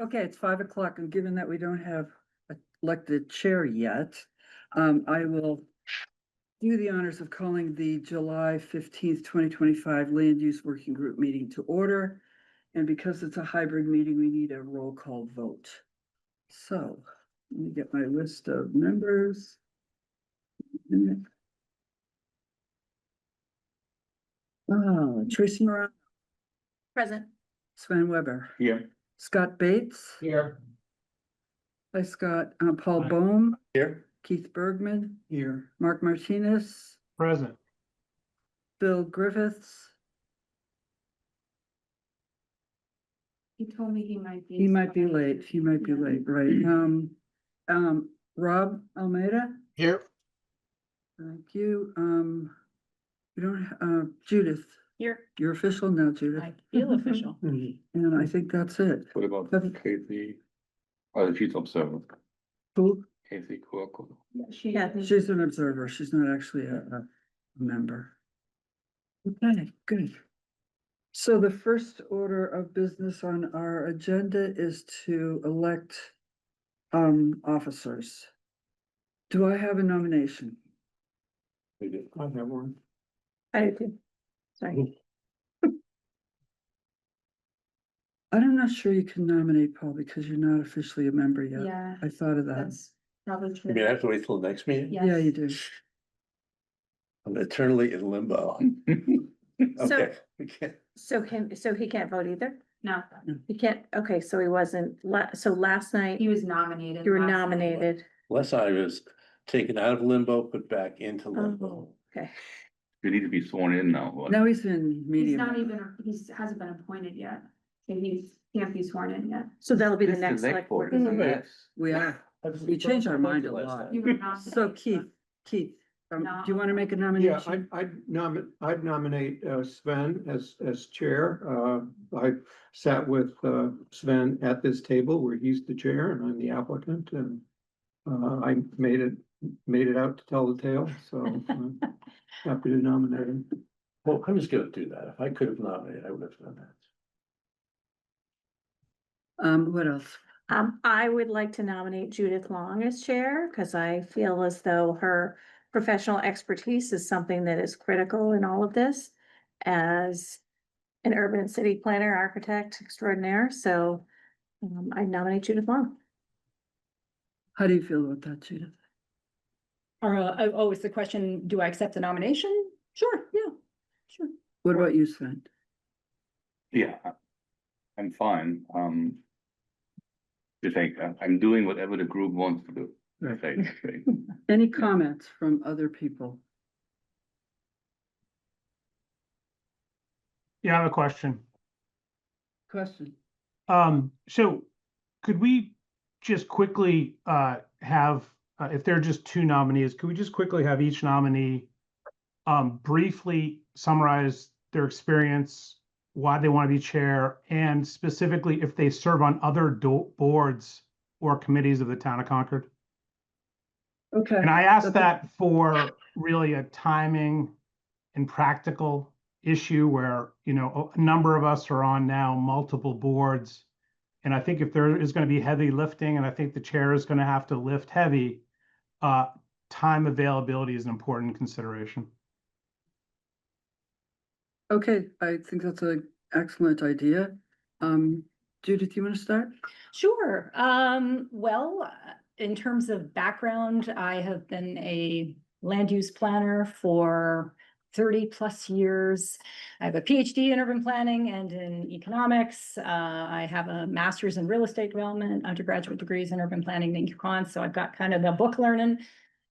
Okay, it's 5 o'clock, and given that we don't have elected chair yet, I will do the honors of calling the July 15th, 2025 Land Use Working Group meeting to order. And because it's a hybrid meeting, we need a roll call vote. So let me get my list of members. Tracy Moran, Present. Sven Weber, Here. Scott Bates. Here. Hi, Scott. Paul Hi. Bohm, Here. Keith Bergman, Here. Mark Martinez, Present. Bill Griffiths. He told me he might be. He might be late. He might be late, right? Rob Almeida, Here. thank you. We don't, Judith, Here, you're official now, Judith. I feel official. And I think that's it. What about Have- Casey? Oh, she's observer. Who? Casey Cook. Yeah. She's an observer. She's not actually a member. Okay, good. So the first order of business on our agenda is to elect officers. Do I have a nomination? We did. I have one. I do too. Sorry. I'm not sure you can nominate Paul because you're not officially a member yet. Yeah, I thought of that. that's probably You true. mean I have to wait till the next meeting? Yes. Yeah, you do. I'm eternally in limbo. So- Okay, we can't. So he can't vote either? No, He can't, okay, so he wasn't, so last night he was nominated. you were last night. nominated. Last I was taken out of limbo, put back into limbo. Oh, okay. You need to be sworn in now. what? Now he's in He's medium. not even, hasn't been appointed yet, so he can't be sworn in yet. So that'll be the This is next select board. isn't Mm-hmm. it? We are. We changed our mind a lot. You were nominated. So Keith, do you want to make a nomination? Yeah, I'd nominate Sven as chair. I sat with Sven at this table where he's the chair and I'm the applicant, and I made it out to tell the tale, so I'm happy to nominate him. Well, I'm just gonna do that. If I could have nominated, I would have done that. What else? I would like to nominate Judith Long as chair, because I feel as though her professional expertise is something that is critical in all of this as an urban city planner, architect extraordinaire, so I nominate Judith Long. How do you feel about that, Judith? Is the question, do I accept the nomination? Sure, yeah, sure. What about you, Sven? Yeah, I'm fine. You think I'm doing whatever the group wants to do. Right. Basically. Any comments from other people? Yeah, I have a question. Question? So could we just quickly have, if there are just two nominees, could we just quickly have each nominee briefly summarize their experience, why they want to be chair, and specifically if they serve on other boards or committees of the town of Concord? Okay. And I asked that for really a timing and practical issue where, you know, a number of us are on now multiple boards. And I think if there is going to be heavy lifting, and I think the chair is going to have to lift heavy, time availability is an important consideration. Okay, I think that's an excellent idea. Judith, you want to start? Sure. In terms of background, I have been a land use planner for 30+ years. I have a PhD in urban planning and in economics. I have a master's in real estate development, undergraduate degrees in urban planning in UConn. So I've got kind of the book learning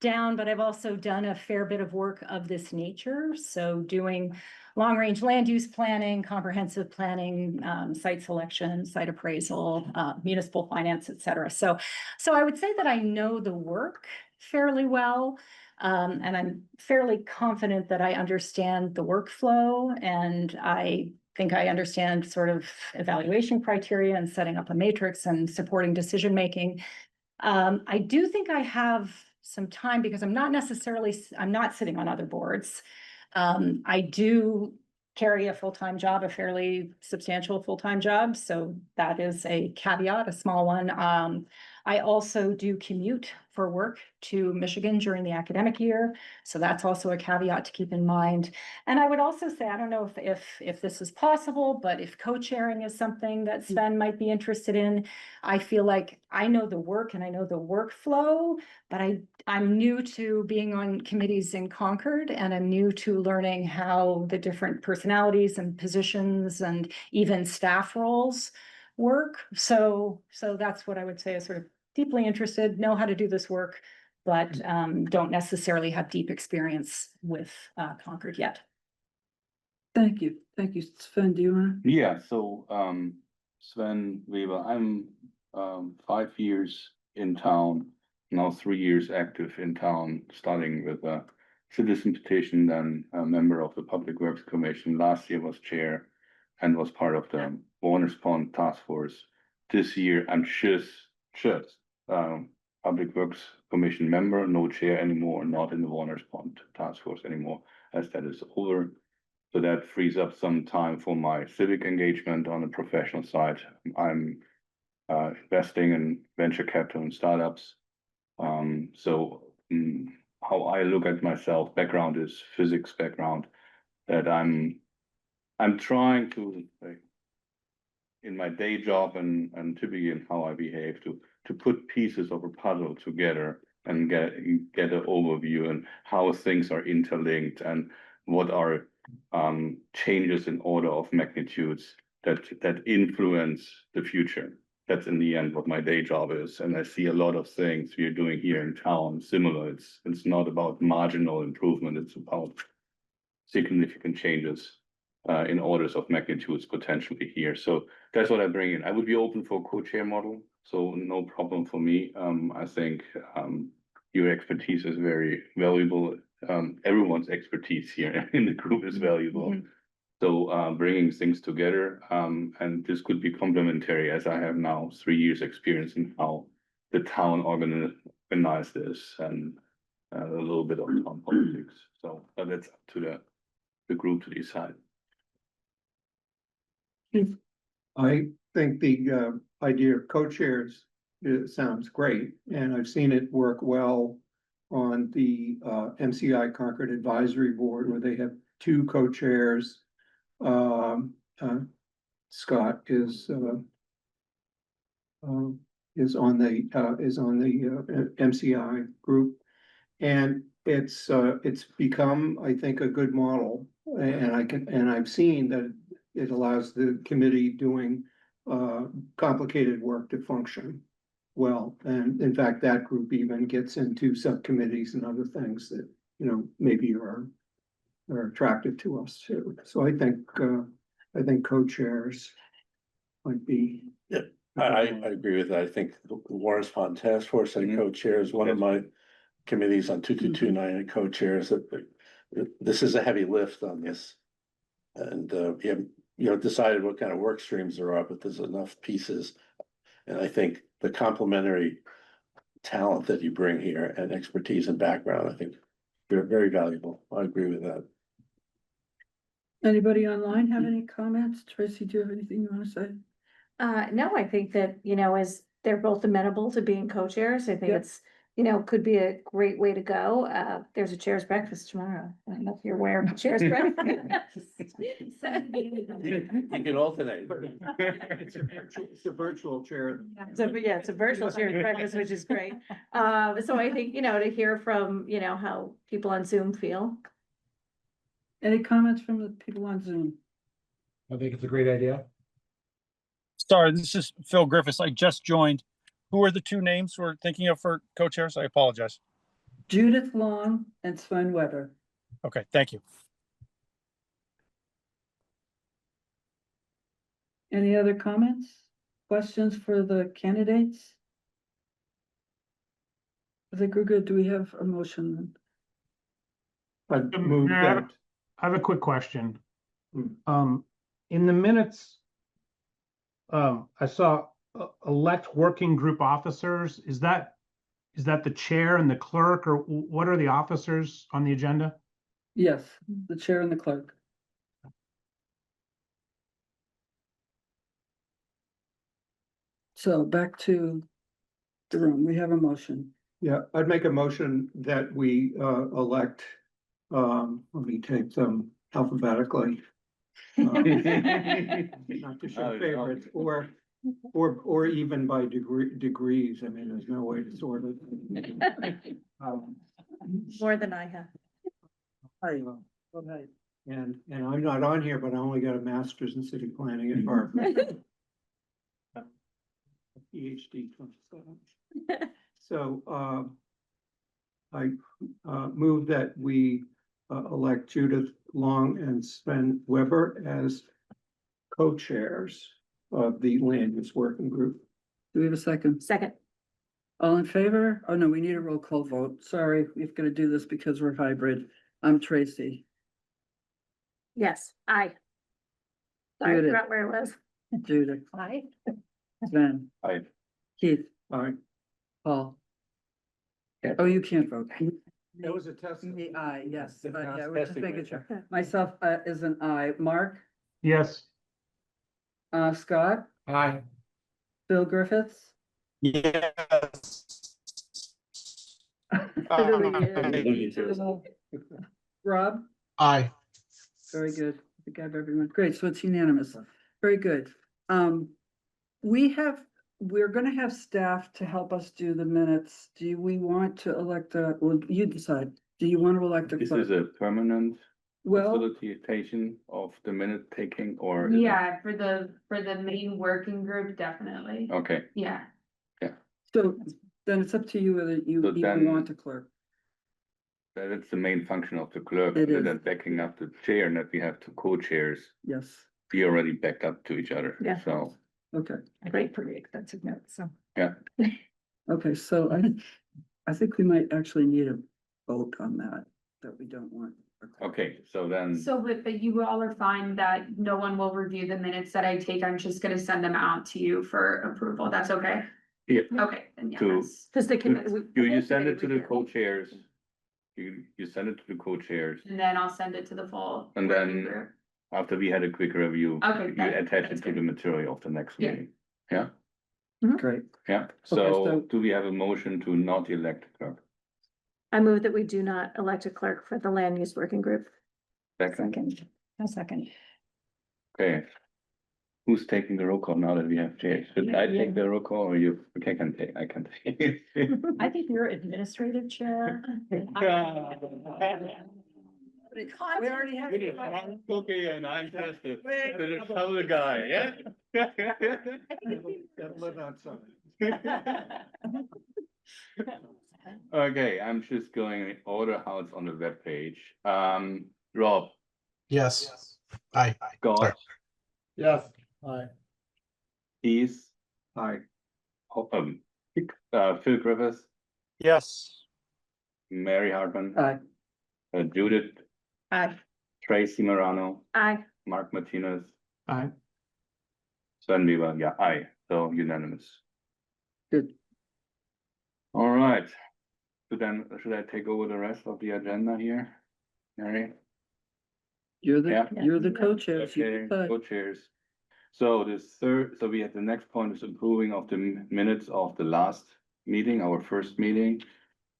down, but I've also done a fair bit of work of this nature. So doing long-range land use planning, comprehensive planning, site selection, site appraisal, municipal finance, et cetera. So I would say that I know the work fairly well. And I'm fairly confident that I understand the workflow, and I think I understand sort of evaluation criteria and setting up a matrix and supporting decision-making. I do think I have some time because I'm not sitting on other boards. I do carry a full-time job, a fairly substantial full-time job, so that is a caveat, a small one. I also do commute for work to Michigan during the academic year, so that's also a caveat to keep in mind. And I would also say, I don't know if this is possible, but if co-chairing is something that Sven might be interested in, I feel like I know the work and I know the workflow, but I'm new to being on committees in Concord, and I'm new to learning how the different personalities and positions and even staff roles work. So that's what I would say is sort of deeply interested, know how to do this work, but don't necessarily have deep experience with Concord yet. Thank you. Thank you. Sven, do you want to? Yeah, so, Sven Weber, I'm, 5 years in town, now 3 years active in town, starting with a citizen petition, then a member of the Public Works Commission. Last year was chair and was part of the Warner's Pond Task Force. This year, I'm just, Public Works Commission member, no chair anymore, not in the Warner's Pond Task Force anymore, as that is over. So that frees up some time for my civic engagement on the professional side. I'm investing in venture capital and startups. How I look at myself, background is physics background, that I'm trying to, like, in my day job and typically in how I behave, to put pieces of a puzzle together and get an overview and how things are interlinked and what are changes in order of magnitudes that influence the future. That's in the end what my day job is. And I see a lot of things we're doing here in town similar. It's not about marginal improvement, it's about significant changes in orders of magnitudes potentially here. So that's what I bring in. I would be open for a co-chair model, so no problem for me. I think your expertise is very valuable. Everyone's expertise here in the group is valuable. So bringing things together, and this could be complementary, as I have now 3 years experience in how the town organized this and a little bit of town politics. So that's up to the group to decide. I think the idea of co-chairs, it sounds great, and I've seen it work well on the MCI Concord Advisory Board, where they have 2 co-chairs. Scott is on the MCI group, and it's become, I think, a good model, and I've seen that it allows the committee doing complicated work to function well. And in fact, that group even gets into subcommittees and other things that, maybe are attractive to us too. So I think co-chairs might be. I agree with that. I think the Warner's Pond Task Force and co-chair is one of my committees on 2229 and co-chairs. This is a heavy lift on this. And we haven't decided what kind of work streams there are, but there's enough pieces. And I think the complementary talent that you bring here and expertise and background, I think they're very valuable. I agree with that. Anybody online have any comments? Tracy, do you have anything you want to say? No, I think that, as they're both amenable to being co-chairs, I think Yep. it's, could be a great way to go. There's a chair's breakfast tomorrow. I don't know if you're aware of chair's breakfast. You can alternate. It's a virtual chair. It's a virtual chair's breakfast, which is great. So I think, to hear from, how people on Zoom feel. Any comments from the people on Zoom? I think it's a great idea. Sorry, this is Phil Griffiths. I just joined. Who are the 2 names we're thinking of for co-chairs? I apologize. Judith Long and Sven Weber. Okay, thank you. Any other comments, questions for the candidates? I think we're good. Do we have a motion? I'd move Mayor, that. I have a quick question. Hmm. In the minutes, I saw elect working group officers. Is that the chair and the clerk, or what are the officers on the agenda? Yes, the chair and the clerk. So back to the room. We have a motion. Yeah, I'd make a motion that we elect, let me take them alphabetically. Not to show favorites, or even by degrees. I mean, there's no way to sort it. More than I have. Hi, go ahead. And I'm not on here, but I only got a master's in city planning at Harvard. PhD 27. So, I, move that we, elect Judith Long and Sven Weber as co-chairs of the land use working group. Do we have a second? Second, All in favor? Oh, no, we need a roll call vote. Sorry, we've got to do this because we're hybrid. I'm Tracy. yes, aye. Sorry, I Judith. forgot where it was. Judith, Aye. Sven, Aye. Keith, All Paul. Yeah. Oh, you can't vote. That was a test. Me, aye, yes, It's but not yeah, we're just testing making right sure. Myself, is an aye. Mark, Yes. Scott, Aye. Bill Griffiths. Yes. Italy, Rob, Aye. very good. I think I have everyone. Great, so it's unanimous. Very good. We're gonna have staff to help us do the minutes. Do we want to elect well, you decide. Do you want to elect a This clerk? is a permanent Well, facilitation of the minute taking or? is it- Yeah, for the main working group, definitely. Okay, Yeah, so then it's up to you whether you So even then- want a clerk. that's the main function of the clerk, It other is. than backing up the chair, and that we have two co-chairs. Yes, We already backed up to each other, Yeah. so, okay, Great, pretty expensive notes, so. yeah. okay, so I think we might actually need a vote on that we don't want. a clerk. Okay, so then, so but you all are fine that no one will review the minutes that I take, I'm just gonna send them out to you for approval, that's okay? Yeah. Okay, then yeah, To- that's- Because the. you send it to the co-chairs. You send it to the co-chairs, and then I'll send it to the full. And working then- group. after we had a quick review, Okay, you that- attach it that's to the good. material of the next Yeah. meeting. Yeah, Great, yeah, so- so do we have a motion to not elect a clerk? I move that we do not elect a clerk for the land use working group. Second, Second, a second. okay. Who's taking the roll call now that we have chairs? Should I take the roll call or you? Okay, I can take it. I think you're administrative chair. we already have. Okay, and I'm just the other guy, yeah? That live outside. Okay, I'm just going in order how it's on the webpage. Rob, Yes. Aye. Scott, Yes. Aye. Keith, Aye. Phil Griffiths, Yes. Mary Hartman, Aye. Judith, Aye. Tracy Morano, Aye. Mark Martinez, Aye. Sven Weber, yeah, aye, so unanimous. Good. All right. So then, should I take over the rest of the agenda here? Mary? You're Yeah. the co-chair. so you Okay, decide. co-chairs. So so we have the next point is approving of the minutes of the last meeting, our first meeting.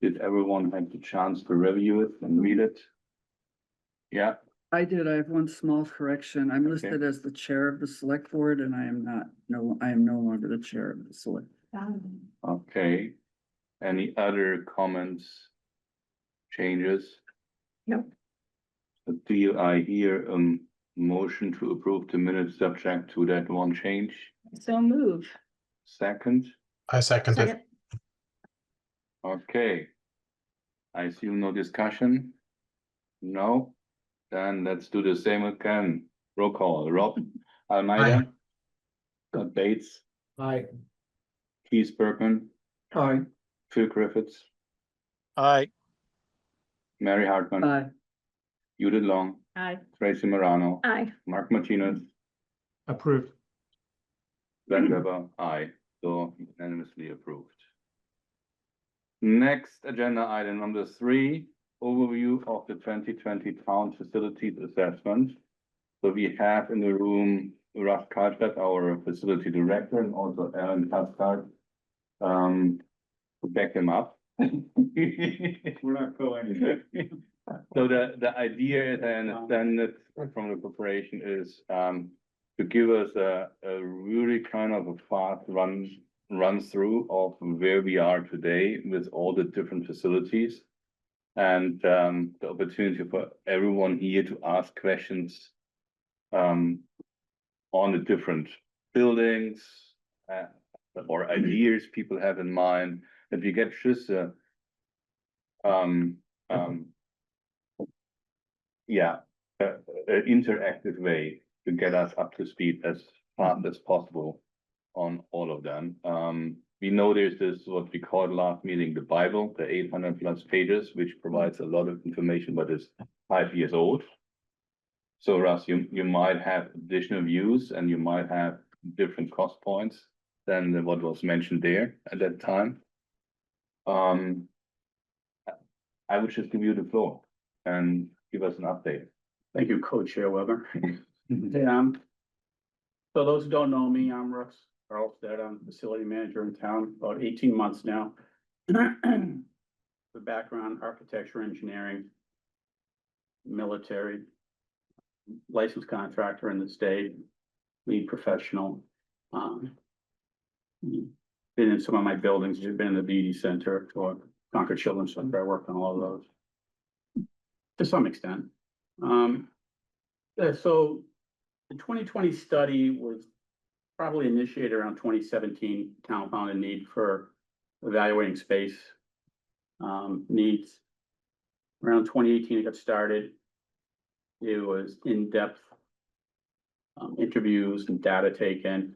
Did everyone have the chance to review it and read it? Yeah, I did. I have one small correction. I'm Okay. listed as the chair of the select board and I am not, I am no longer the chair of the select. okay. Any other comments? Changes? No. I hear motion to approve the minutes subject to that one change? So move. Second? I second it. Second. Okay. I assume no discussion? No? Then let's do the same again. Roll call. Rob Almeida. Scott Bates, Aye. Keith Bergman, Aye. Phil Griffiths, Aye. Mary Hartman, Aye. Judith Long, Aye. Tracy Morano, Aye. Mark Martinez, Approved. Glenn Weber, aye. So unanimously approved. Next agenda item number 3, overview of the 2020 town facilities assessment. So we have in the room Russ Karlstadt, our facility director, and also Alan Kaskart, to back him up. We're not going. So the idea, as I understand it from the preparation, is to give us a really kind of a fast run through of where we are today with all the different facilities. And the opportunity for everyone here to ask questions on the different buildings or ideas people have in mind, that we get just a an interactive way to get us up to speed as fast as possible on all of them. We know there's this, what we called last meeting, the Bible, the 800+ pages, which provides a lot of information, but is 5 years old. So Russ, you might have additional views and you might have different cost points than what was mentioned there at that time. I would just give you the floor and give us an update. Thank you, Co-Chair Weber. So those who don't know me, I'm Russ Karlstadt. I'm facility manager in town, about 18 months now. The background, architecture, engineering, military, licensed contractor in the state, lead professional. Been in some of my buildings, you've been in the BD Center or Concord Children's Center. I worked on all of those to some extent. So the 2020 study was probably initiated around 2017. Town found a need for evaluating space needs. Around 2018, it got started. It was in-depth interviews and data taken,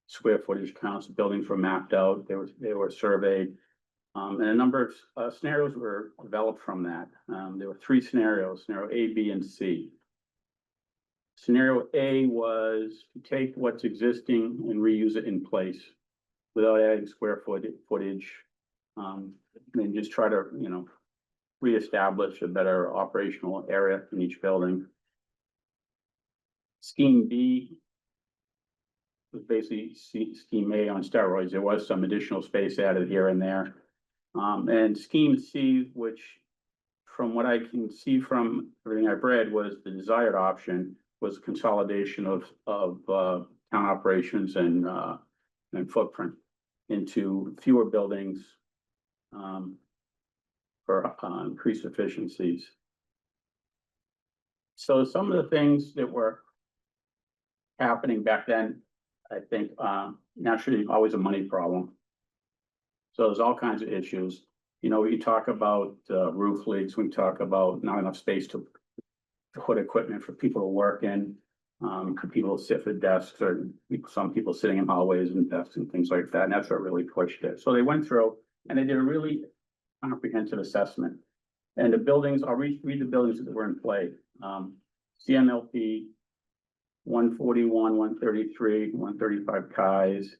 square footage counts, buildings were mapped out, they were surveyed. And a number of scenarios were developed from that. There were 3 scenarios, scenario A, B, and C. Scenario A was to take what's existing and reuse it in place without adding square footage. And just try to, reestablish a better operational area in each building. Scheme B was basically scheme A on steroids. There was some additional space added here and there. And scheme C, which from what I can see from everything I've read, was the desired option, was consolidation of town operations and footprint into fewer buildings for increased efficiencies. So some of the things that were happening back then, I think, naturally always a money problem. So there's all kinds of issues. We talk about roof leaks, we talk about not enough space to put equipment for people to work in. For people to sit at desks, or some people sitting in hallways and desks and things like that. And that's what really pushed it. So they went through and they did a really comprehensive assessment. And the buildings, I'll read the buildings that were in play. CMLP, 141, 133, 135 Kais,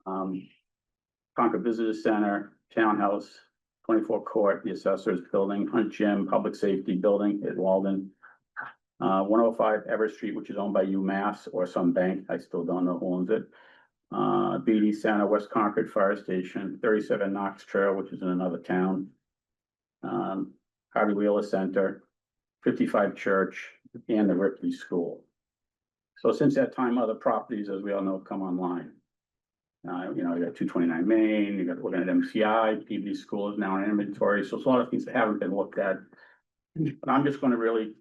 Concord Visitor Center, Townhouse, 24 Court, the Assessor's Building, Hunt Gym, Public Safety Building at Walden, 105 Everett Street, which is owned by UMass or some bank, I still don't know who owns it. BD Center, West Concord Fire Station, 37 Knox Trail, which is in another town. Harvey Wheeler Center, 55 Church, and the Ripley School. So since that time, other properties, as we all know, have come online. You got 229 Main, you got looking at MCI, PV School is now in inventory. So it's a lot of things that haven't been looked at. But I'm just going to really,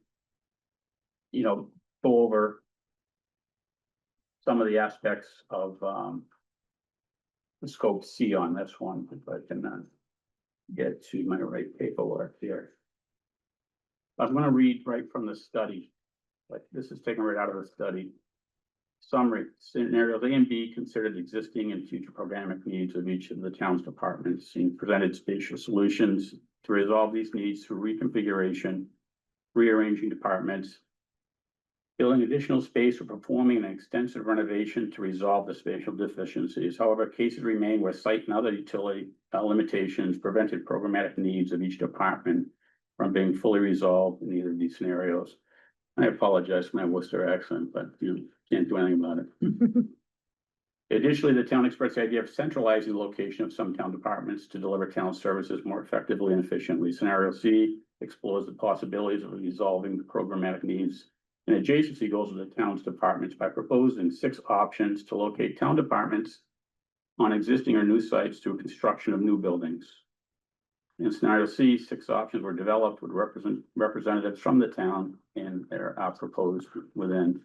go over some of the aspects of the scope C on this one, if I can get to my right paperwork here. I'm going to read right from the study. Like this is taken right out of the study. Summary: scenarios A and B considered existing and future programming needs of each of the town's departments and presented spatial solutions to resolve these needs through reconfiguration, rearranging departments, building additional space, or performing an extensive renovation to resolve the spatial deficiencies. However, cases remain where site and other utility limitations prevented programmatic needs of each department from being fully resolved in either of these scenarios. I apologize for my Worcester accent, but Can't do anything about it. Additionally, the town expressed the idea of centralizing the location of some town departments to deliver town services more effectively and efficiently. Scenario C explores the possibilities of resolving the programmatic needs and adjacency goals of the town's departments by proposing 6 options to locate town departments on existing or new sites through construction of new buildings. In scenario C, 6 options were developed with representatives from the town and are proposed within.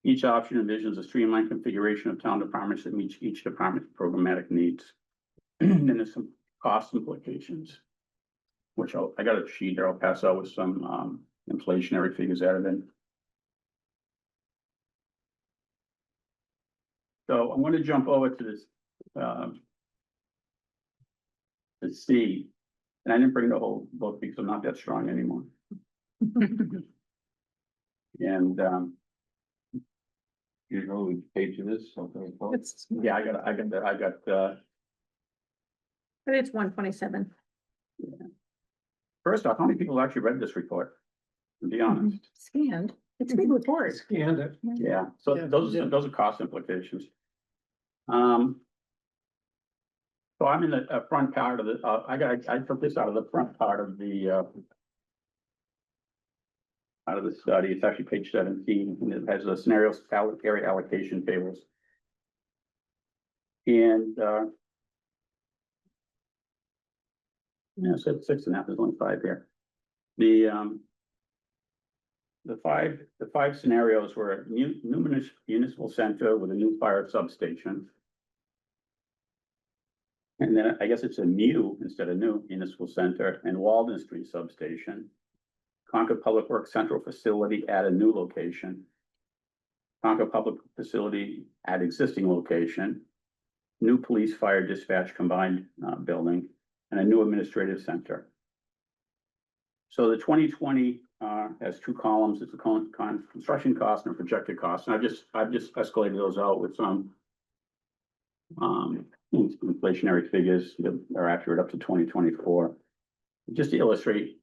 Each option envisions a streamlined configuration of town departments that meets each department's programmatic needs. And then there's some cost implications, which I got a sheet there I'll pass out with some inflationary figures out of it. So I'm going to jump over to this C, and I didn't bring the whole book because I'm not that strong anymore. And You know which page it is, something like that? It's, yeah, I got but it's 127. first off, how many people actually read this report? To be honest, Scanned. It's a big report. Scanned it. yeah, so Yeah, those yeah. are cost implications. So I'm in the front part of the, I took this out of the front part of the out of the study. It's actually page 17, and it has the scenarios area allocation tables. And yeah, so it's 6.5, there's only 5 here. The five scenarios were a new municipal center with a new fire substation. And then I guess it's a new instead of new municipal center and Walden Street substation. Concord Public Works Central Facility at a new location. Concord Public Facility at existing location. New police fire dispatch combined building and a new administrative center. So the 2020 has 2 columns. It's a construction cost and a projected cost. And I've just escalated those out with some inflationary figures that are accurate up to 2024, just to illustrate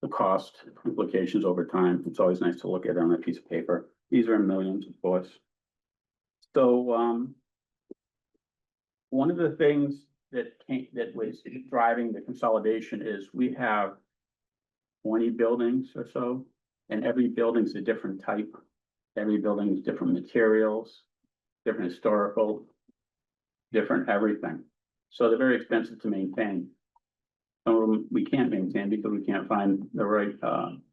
the cost implications over time. It's always nice to look at it on a piece of paper. These are in millions, of course. So one of the things that was driving the consolidation is we have 20 buildings or so, and every building's a different type. Every building is different materials, different historical, different everything. So they're very expensive to maintain. Some of them we can't maintain because we can't find the right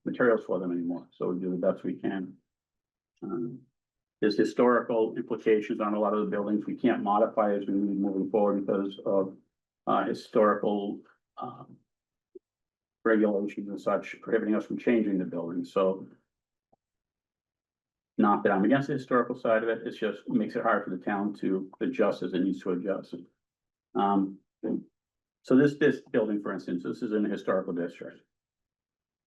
materials for them anymore. So we do the best we can. There's historical implications on a lot of the buildings. We can't modify as we move moving forward because of historical regulations and such prohibiting us from changing the building. So not that I'm against the historical side of it, it's just makes it hard for the town to adjust as it needs to adjust. So this building, for instance, this is in a historical district.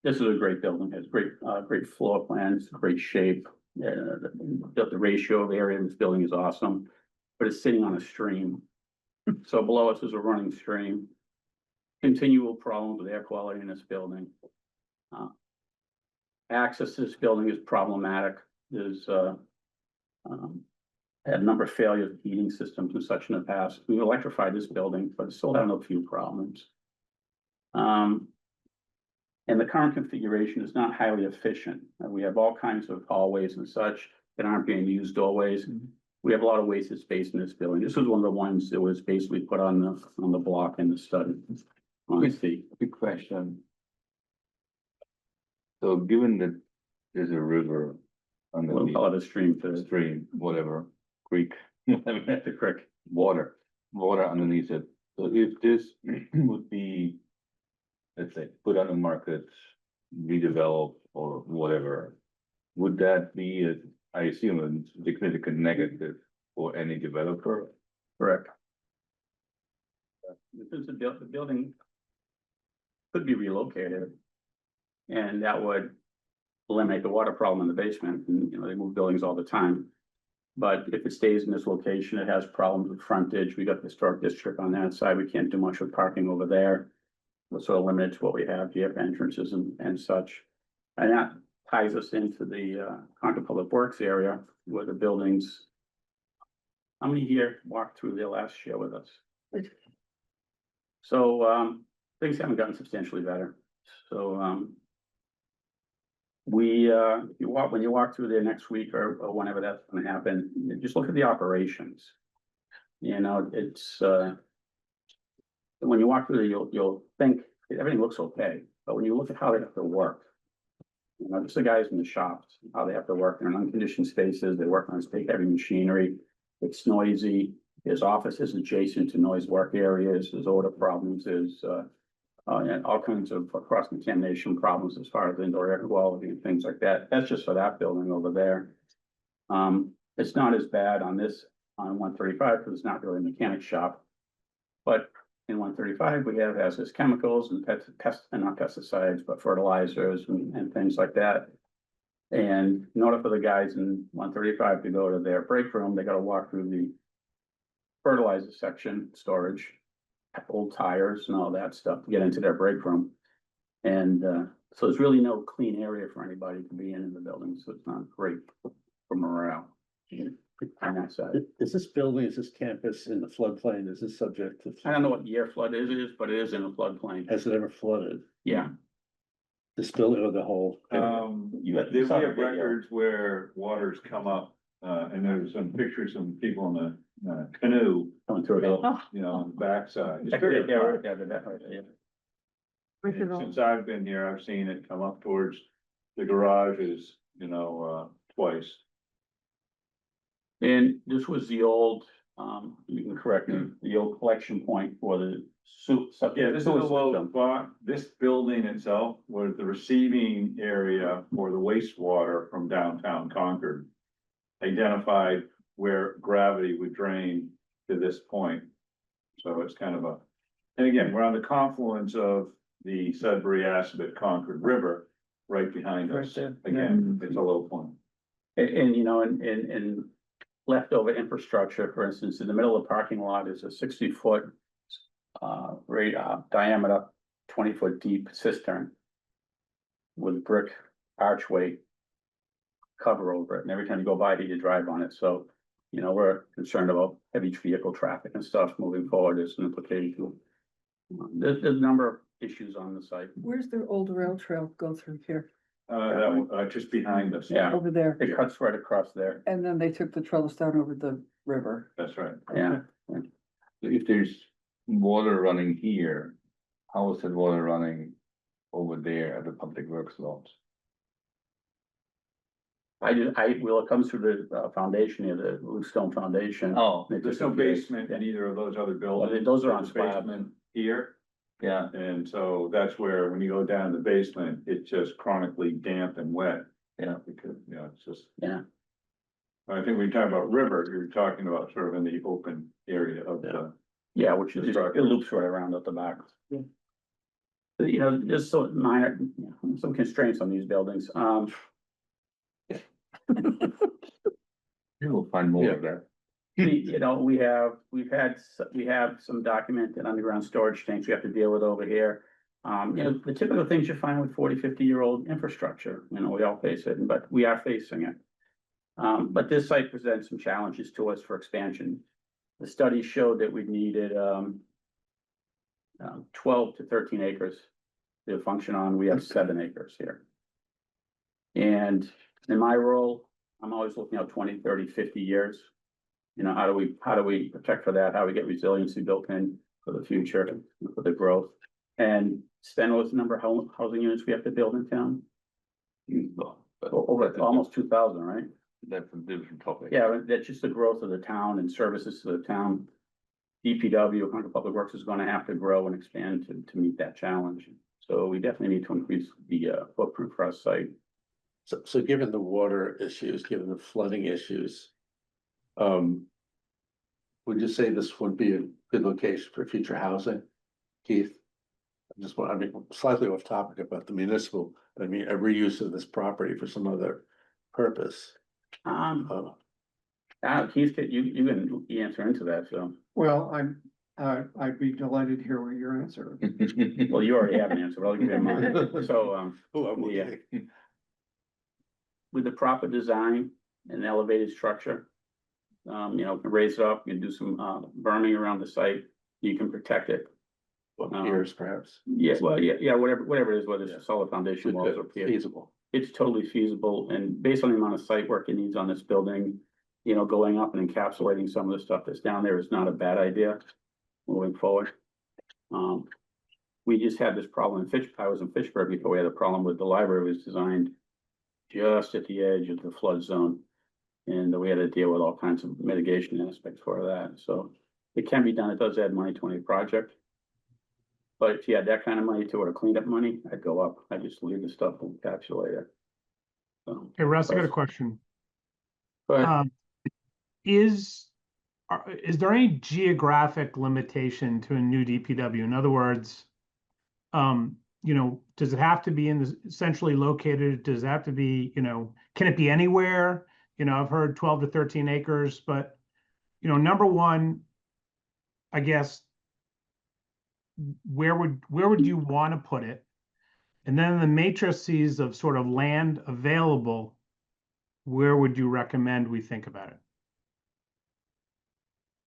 This is a great building, has great floor plans, great shape. The ratio of area in this building is awesome, but it's sitting on a stream. So below us is a running stream. Continual problems with air quality in this building. Access to this building is problematic. There's had a number of failures of heating systems and such in the past. We've electrified this building, but it's still having a few problems. And the current configuration is not highly efficient. We have all kinds of hallways and such that aren't being used always. We have a lot of wasted space in this building. This was one of the ones that was basically put on the block in the study. Quick question. So given that there's a river We'll underneath, call it a stream to stream, whatever, creek, the creek. water underneath it. So if this would be, let's say, put on the market, redeveloped or whatever, would that be, I assume, a significant negative for any developer? Correct. Because the building could be relocated. And that would eliminate the water problem in the basement. And, they move buildings all the time. But if it stays in this location, it has problems with frontage. We got the historic district on that side. We can't do much with parking over there. We're sort of limited to what we have here, entrances and such. And that ties us into the Concord Public Works area where the buildings. How many here walked through there last year with us? So things haven't gotten substantially better. So when you walk through there next week or whenever that's gonna happen, just look at the operations. You know, it's when you walk through there, you'll think everything looks okay, but when you look at how they have to work. You know, just the guys in the shops, how they have to work in unconditioned spaces, they work on big heavy machinery, it's noisy. There's offices adjacent to noise work areas, there's odor problems, there's and all kinds of cross contamination problems as far as indoor air quality and things like that. That's just for that building over there. It's not as bad on 135 because it's not really a mechanic shop. But in 135, we have hazardous chemicals and not pesticides, but fertilizers and things like that. And in order for the guys in 135 to go to their break room, they got to walk through the fertilizer section, storage, old tires and all that stuff to get into their break room. And so there's really no clean area for anybody to be in the building, so it's not great for morale on that side. Is this building, is this campus in the floodplain? Is this subject to? I don't know what year flood it is, but it is in a floodplain. Has it ever flooded? Yeah. This building or the whole? You got- We saw the have video. records where waters come up, and there's some pictures of people in a canoe, Coming through it. you know, on the backside. It's Yeah, very yeah, dark. yeah, yeah. And since I've been here, I've seen it come up towards the garages, you know, twice. And this was the old, you can correct me, the old collection point for the soup. Yeah, this is a low spot. This building itself was the receiving area for the wastewater from downtown Concord. Identified where gravity would drain to this point. So it's kind of and again, we're on the confluence of the Sudbury, Assabet, Concord River, right behind us. Right there. Again, it's a low point. And you know, and leftover infrastructure, for instance, in the middle of the parking lot is a 60-foot diameter, 20-foot deep cistern with brick archway cover over it, and every time you go by here, you drive on it, so, you know, we're concerned about heavy vehicle traffic and stuff moving forward as an implication. There's a number of issues on the site. Where's the old rail trail go through here? Just behind us. Yeah. Over there. It cuts right across there, And then they took the trellis down over the river. That's right. yeah. If there's water running here, how is that water running over there at the public works lot? Well, it comes through the foundation here, the Bluestone Foundation. Oh, It There's just no appears- basement in either of those other Well, buildings. those are on There's slabs. basement here, yeah, and so that's where, when you go down the basement, it's just chronically damp and wet. Yeah. Because, you know, it's just. Yeah. I think when you talk about river, you're talking about sort of in the open area of the. Yeah, which is, The it structure. loops right around at the back. You know, there's so minor, some constraints on these buildings, you'll find more of that. you know, we have some documented underground storage tanks we have to deal with over here. You know, the typical things you find with 40, 50-year-old infrastructure, you know, we all face it, but we are facing it. But this site presents some challenges to us for expansion. The study showed that we needed 12 to 13 acres to function on. We have 7 acres here. And in my role, I'm always looking out 20, 30, 50 years. You know, how do we protect for that? How do we get resiliency built in for the future, for the growth? And Sven, what's the number of housing units we have to build in town? Over almost 2,000, right? That's a different topic. Yeah, that's just the growth of the town and services to the town. DPW, Concord Public Works is gonna have to grow and expand to meet that challenge. So we definitely need to increase the footprint for our site. So given the water issues, given the flooding issues, would you say this would be a good location for future housing, Keith? I mean, slightly off topic about the municipal, I mean, a reuse of this property for some other purpose. Keith, you can answer into that, so, Well, I'd be delighted to hear what your answer is. well, you already have an answer, but I'll give you mine. So, Oh, I'm yeah. okay. with the proper design and elevated structure. You know, can raise it up, you can do some, berming around the site, you can protect it. Piers perhaps. Yeah, well, yeah, whatever it is, whether it's a solid foundation walls or piers. Feasible. It's totally feasible, and based on the amount of site work it needs on this building, you know, going up and encapsulating some of the stuff that's down there is not a bad idea moving forward. We just had this problem in I was in Fitchburg before. We had a problem with the library was designed just at the edge of the flood zone. And we had to deal with all kinds of mitigation aspects for that, so it can be done. It does add money to any project. But if you had that kind of money to, or cleanup money, I'd go up. I just leave the stuff and encapsulate it. So, Hey, Russ, I got a question. but Is there any geographic limitation to a new DPW? In other words, you know, does it have to be in the centrally located? Does it have to be, you know, can it be anywhere? You know, I've heard 12 to 13 acres, but, you know, number one, I guess, where would you want to put it? And then the matrices of sort of land available, where would you recommend we think about it?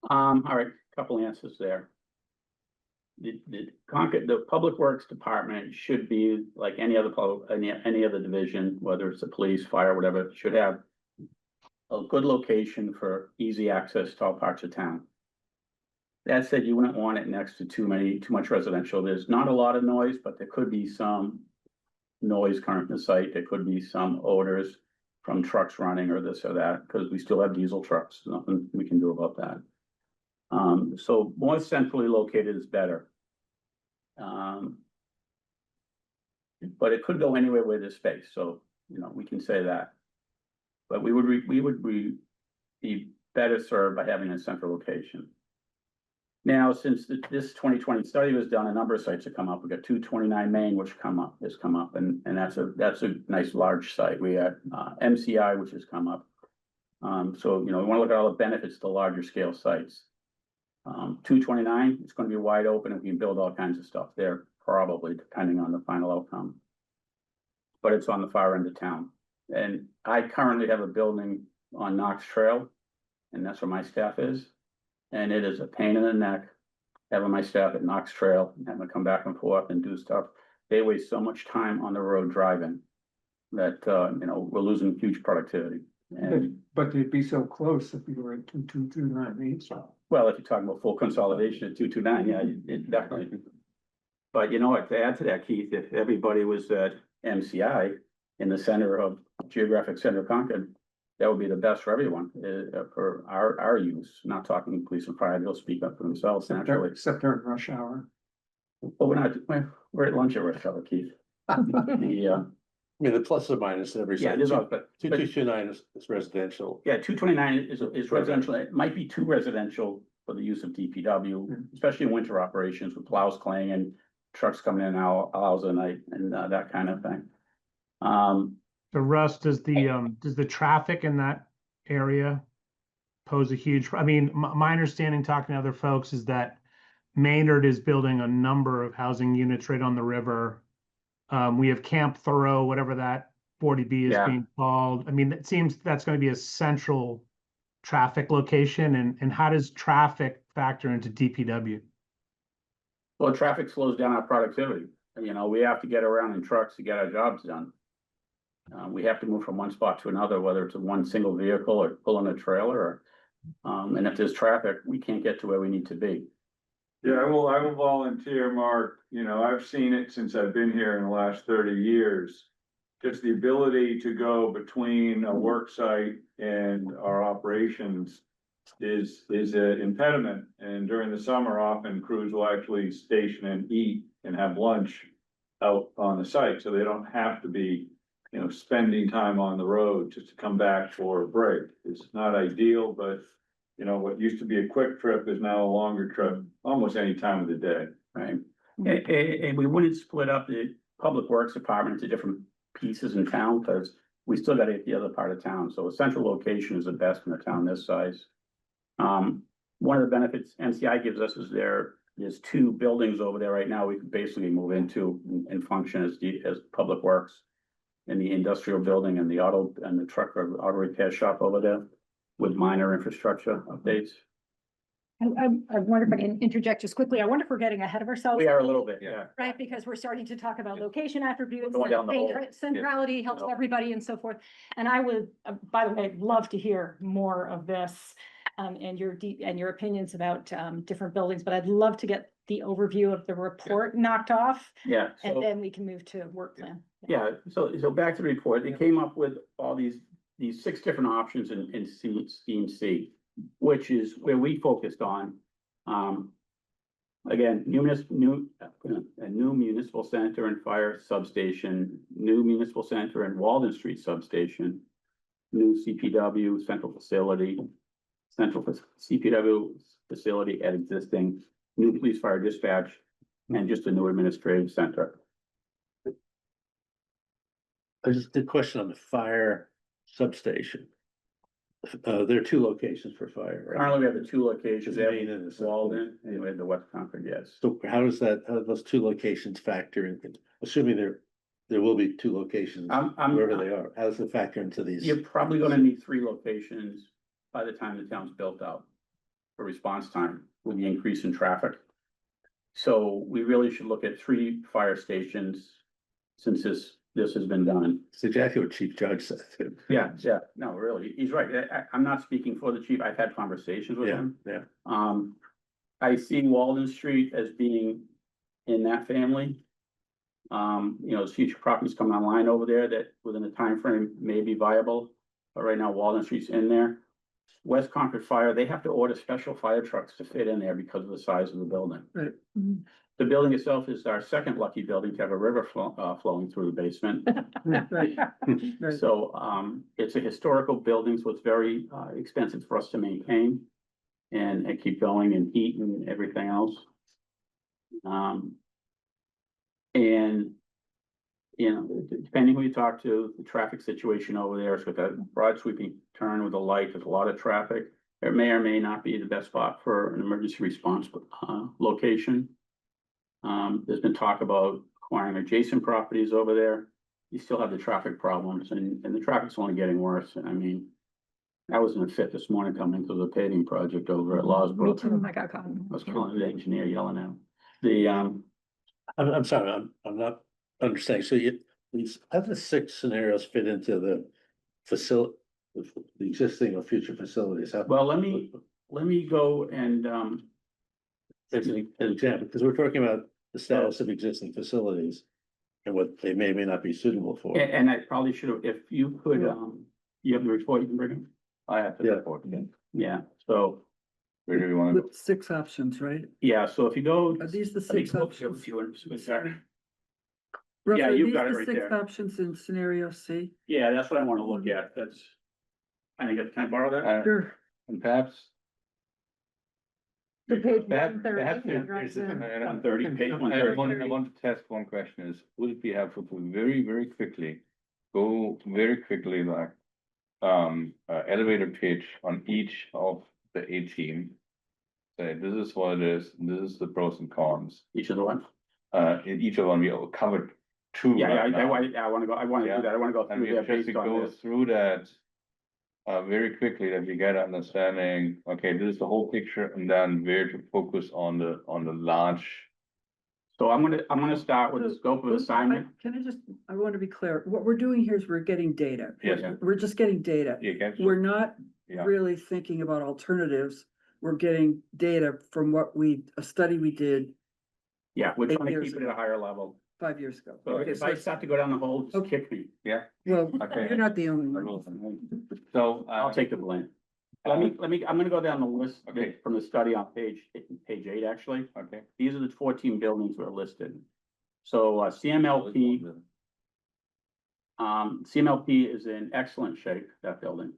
all right, couple answers there. The Public Works Department should be like any other any other division, whether it's the police, fire, whatever, should have a good location for easy access to all parts of town. That said, you wouldn't want it next to too much residential. There's not a lot of noise, but there could be some noise current in the site. There could be some odors from trucks running or this or that, because we still have diesel trucks. Nothing we can do about that. So more centrally located is better. But it could go anywhere where there's space, so, you know, we can say that. But we would be better served by having a central location. Now, since this 2020 study was done, a number of sites have come up. We've got 229 Main, which has come up, and that's a nice large site. We had MCI, which has come up. So, you know, we want to look at all the benefits to larger scale sites. 229, it's going to be wide open, and we can build all kinds of stuff there, probably depending on the final outcome. But it's on the far end of town. And I currently have a building on Knox Trail, and that's where my staff is. And it is a pain in the neck having my staff at Knox Trail and having to come back and forth and do stuff. They waste so much time on the road driving that, you know, we're losing huge productivity. And But they'd be so close if you were at 2229, so. well, if you're talking about full consolidation at 229, yeah, it definitely. But you know what, to add to that, Keith, if everybody was at MCI in the center of geographic center of Concord, that would be the best for everyone, for our use. Not talking police and fire, they'll speak up for themselves naturally. Except during rush hour. But we're at lunch at rush hour, Keith. Yeah, I mean, the plus or minus every yeah, site. there's all, but 2229 is residential. yeah, 229 is residential. It might be too residential for the use of DPW, especially in winter operations with plows claying and trucks coming in hours a night and that kind of thing. So Russ, does the traffic in that area pose a huge, I mean, my understanding talking to other folks is that Maynard is building a number of housing units right on the river. We have Camp Thoreau, whatever that 40B is being called. I mean, it seems that's going to be a central traffic location, and how does traffic factor into DPW? Well, traffic slows down our productivity. You know, we have to get around in trucks to get our jobs done. We have to move from one spot to another, whether it's one single vehicle or pulling a trailer, or, and if there's traffic, we can't get to where we need to be. Yeah, I will volunteer, Mark. You know, I've seen it since I've been here in the last 30 years. Just the ability to go between a work site and our operations is an impediment. And during the summer, often crews will actually station and eat and have lunch out on the site, so they don't have to be, you know, spending time on the road just to come back for a break. It's not ideal, but you know, what used to be a quick trip is now a longer trip, almost any time of the day. Right. And we wouldn't split up the Public Works Department into different pieces in town, because we still got to hit the other part of town. So a central location is the best in a town this size. One of the benefits MCI gives us is there's two buildings over there right now we could basically move into and function as Public Works. in the industrial building and the auto and the truck or auto repair shop over there with minor infrastructure updates. I wonder if I can interject just quickly. I wonder if we're getting ahead of ourselves. We are a little bit, yeah. Right, because we're starting to talk about location attributes, Going down the hole. centrality helps Yeah. everybody and so forth. And I would, by the way, love to hear more of this. And your opinions about, different buildings, but I'd love to get the overview of the report knocked off. Yeah. And So, then we can move to work plan. yeah, so back to the report, they came up with all these 6 different options in scheme C, which is where we focused on. Again, a new municipal center and fire substation, new municipal center and Walden Street substation, new CPW central facility, CPW facility at existing, new police fire dispatch, and just a new administrative center. There's a question on the fire substation. There are 2 locations for fire, right? Currently, we have the 2 locations, The main and the Walden, and we have the West Concord, yes. So how do those 2 locations factor in, assuming there will be 2 locations, wherever they are, how does it factor into these? You're probably gonna need 3 locations by the time the town's built out for response time with the increase in traffic. So we really should look at 3 fire stations since this has been done. It's exactly what Chief Judge said. Yeah, no, really, he's right. I'm not speaking for the chief. I've had conversations with Yeah, him. yeah. I see Walden Street as being in that family. There's future properties coming online over there that within a time frame may be viable. But right now Walden Street's in there. West Concord Fire, they have to order special fire trucks to fit in there because of the size of the building. Right. The building itself is our second lucky building to have a river flowing through the basement. Right, right. So, it's a historical building, so it's very, expensive for us to maintain and keep going and heat and everything else. Depending who you talk to, the traffic situation over there is with a broad sweeping turn with a light, there's a lot of traffic. It may or may not be the best spot for an emergency response, location. There's been talk about acquiring adjacent properties over there. You still have the traffic problems and the traffic's only getting worse. I mean, I was in a fit this morning coming to the paving project over at Me Lawsbrook. too, I got caught. I was calling the engineer yelling at him. The, I'm sorry, I'm not understanding. So these other 6 scenarios fit into the facility, the existing or future facilities. well, let me go and, As an example, because we're talking about the status of existing facilities and what they may or may not be suitable for. and I probably should have, if you could, you have the report you can bring in? I have to Yeah. report again. Yeah, so, Where do you wanna go? With 6 options, right? yeah, so if you go. Are these the let me 6 go to options? you and- sorry. Russ, Yeah, are you've these got it the right 6 there. options in scenario C? Yeah, that's what I wanna look at, I think, can I borrow that? Sure. And perhaps. The page Perhaps- 130, perhaps yeah, there- right there's a- there. 130, page I 130. want to test one question is, would it be helpful to very quickly, go very quickly like, elevator pitch on each of the 18. Say, this is what it is, and this is the pros and cons. Each of the ones? In each of them, we covered 2 Yeah, right now. I wanna go, I wanna Yeah. do that, I wanna go And through we that just based on go this. through that. Very quickly, that we get an understanding, okay, this is the whole picture, and then where to focus on the large. So I'm gonna start with the scope of assignment. I want to be clear. What we're doing here is we're getting data. Yes. We're just getting data. You get, We're not yeah, really thinking about alternatives. We're getting data from a study we did Yeah, we're 8 trying to years keep it at a higher level. 5 years ago. So Okay, if I start to go down the hole, just kick me. Well, Okay. you're not the only I one. will. So. I'll take the blame. I'm gonna go down the list Okay. from the study on page 8, actually. Okay. These are the 14 buildings that are listed. So, CMLP is in excellent shape, that building.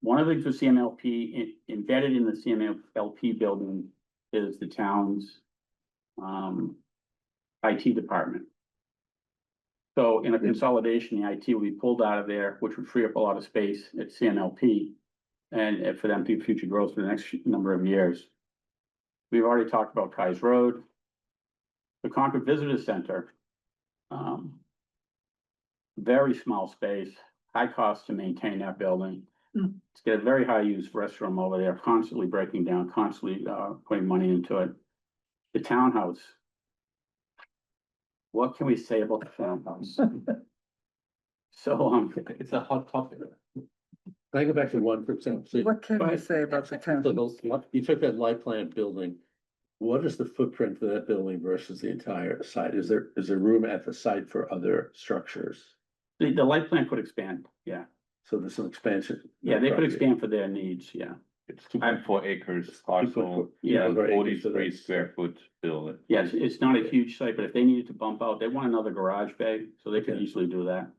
One of the things with CMLP, embedded in the CMLP building is the town's IT department. So in a consolidation, the IT will be pulled out of there, which would free up a lot of space at CMLP. And for them to do future growth for the next number of years. We've already talked about Kais Road. The Concord Visitor Center. very small space, high cost to maintain that building. Hmm. It's got a very high use restroom over there, constantly breaking down, constantly, putting money into it. The townhouse. What can we say about the townhouse? So, It's a hot topic. Can I go back to 1%? So What can Go we ahead. say about the town? so you took that light plant building. What is the footprint for that building versus the entire site? Is there room at the site for other structures? the light plant could expand, yeah. So there's an expansion. Yeah, they could Property. expand for their needs, yeah. It's 2.4 acres parcel, Yeah, over acres, so 43 that's- square foot building. Yeah, it's not a huge site, but if they needed to bump out, they want another garage bay, so they could Okay. easily do that.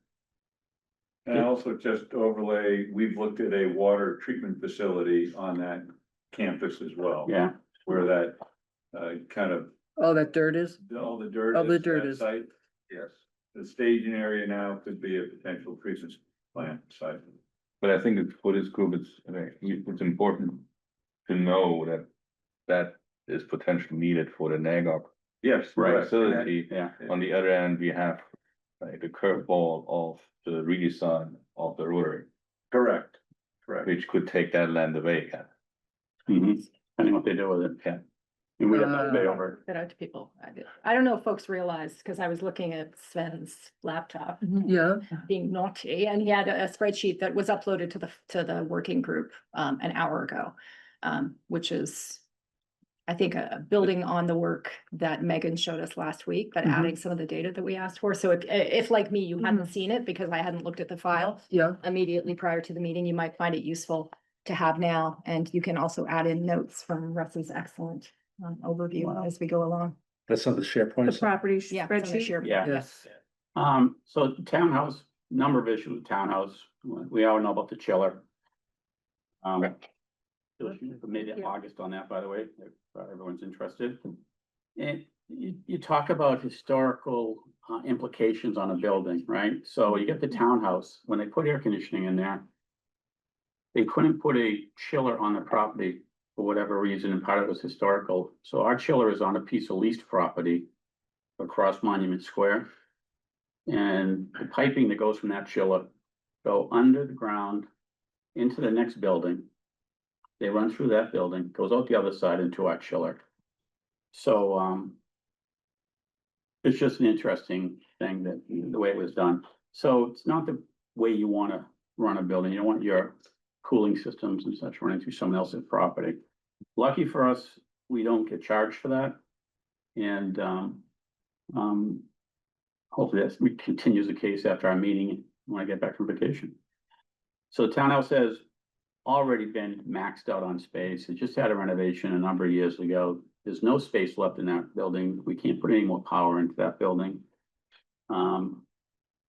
And also just overlay, we've looked at a water treatment facility on that campus as well. Yeah, Where that, kind of, All that dirt is? all the dirt. All the is dirt that is. site. Yes, the staging area now could be a potential treatment plant site. But I think it's for this group, it's important to know that that is potentially needed for the NAGOP Yes, right. facility. yeah, On the other end, we have like the curveball of the redesign of the Rotary, Correct, correct. which could take that land away again. depending what they do with it. Yeah. And we'd have to pay over. That out to people. I don't know if folks realize, because I was looking at Sven's laptop Yeah, being naughty, and he had a spreadsheet that was uploaded to the working group an hour ago. Which is, I think, building on the work that Megan showed us last week, but Mhm. adding some of the data that we asked for. So if like me, you hadn't seen it because I hadn't looked at the file yeah. immediately prior to the meeting, you might find it useful to have now. And you can also add in notes from Russ's excellent overview as we go along. That's on the The SharePoint. property Yeah. it's on the spreadsheet. share- Yeah. Yes. So townhouse, number of issues with townhouse, we all know about the chiller. Maybe Yeah. August on that, by the way, if everyone's interested. And you talk about historical implications on a building, right? So you get the townhouse, when they put air conditioning in there. They couldn't put a chiller on the property for whatever reason, and part of it was historical. So our chiller is on a piece of leased property across Monument Square. And the piping that goes from that chiller go under the ground into the next building. They run through that building, goes out the other side into our chiller. So, it's just an interesting thing that the way it was done. So it's not the way you wanna run a building. You don't want your cooling systems and such running through someone else's property. Lucky for us, we don't get charged for that. And, hopefully that continues the case after our meeting when I get back from vacation. So the townhouse has already been maxed out on space. It just had a renovation a number of years ago. There's no space left in that building. We can't put any more power into that building.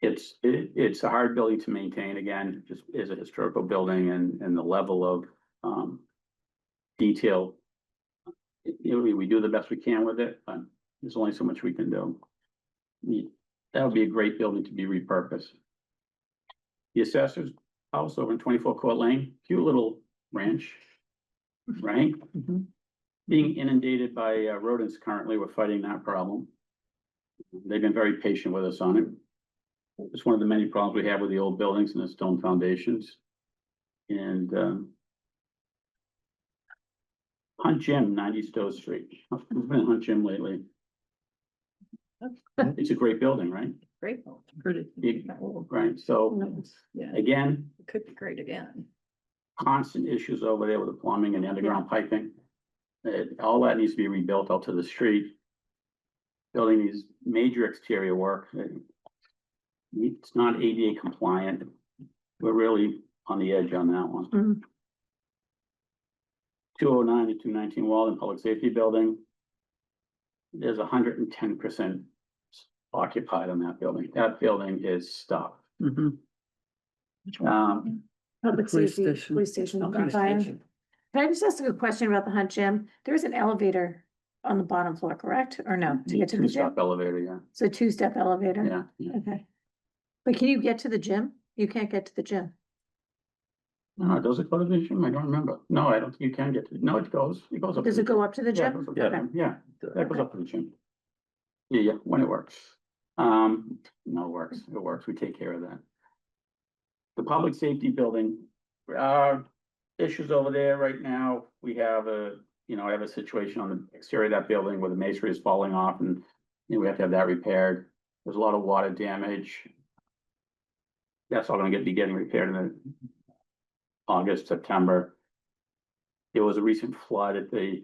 It's a hard building to maintain, again, just as a historical building and the level of detail. We do the best we can with it, but there's only so much we can do. That would be a great building to be repurposed. The assessor's house over in 24 Court Lane, cute little ranch, right? Mhm. Being inundated by rodents currently, we're fighting that problem. They've been very patient with us on it. It's one of the many problems we have with the old buildings and the stone foundations. And Hunt Gym, 90 Stowe Street. I've been in Hunt Gym lately. It's a great building, right? Great. Pretty. Big, right? So Yeah, again, it could be great again. constant issues over there with the plumbing and the underground piping. All that needs to be rebuilt out to the street. Building needs major exterior work. It's not ADA compliant. We're really on the edge on that one. Mhm. 209 to 219 Walden Public Safety Building. There's 110% occupied on that building. That building is stuffed. Mhm. Public Police safety, station. police station. Okay. fire. Can I just ask a question about the Hunt Gym? There's an elevator on the bottom floor, correct? Or no, to get to the gym? Two-step elevator, yeah, So two-step elevator? yeah. Okay. But can you get to the gym? You can't get to the gym. Does it go to the gym? I don't remember. No, I don't think you can get to, no, it goes up. Does to it the go up to the Yeah, it gym? goes up to the Okay. gym. Yeah, that goes up to the gym. Yeah, when it works. No, it works, we take care of that. The public safety building, issues over there right now, we have I have a situation on the exterior of that building where the masonry is falling off and, we have to have that repaired. There's a lot of water damage. That's all gonna be getting repaired in the August, September. There was a recent flood at the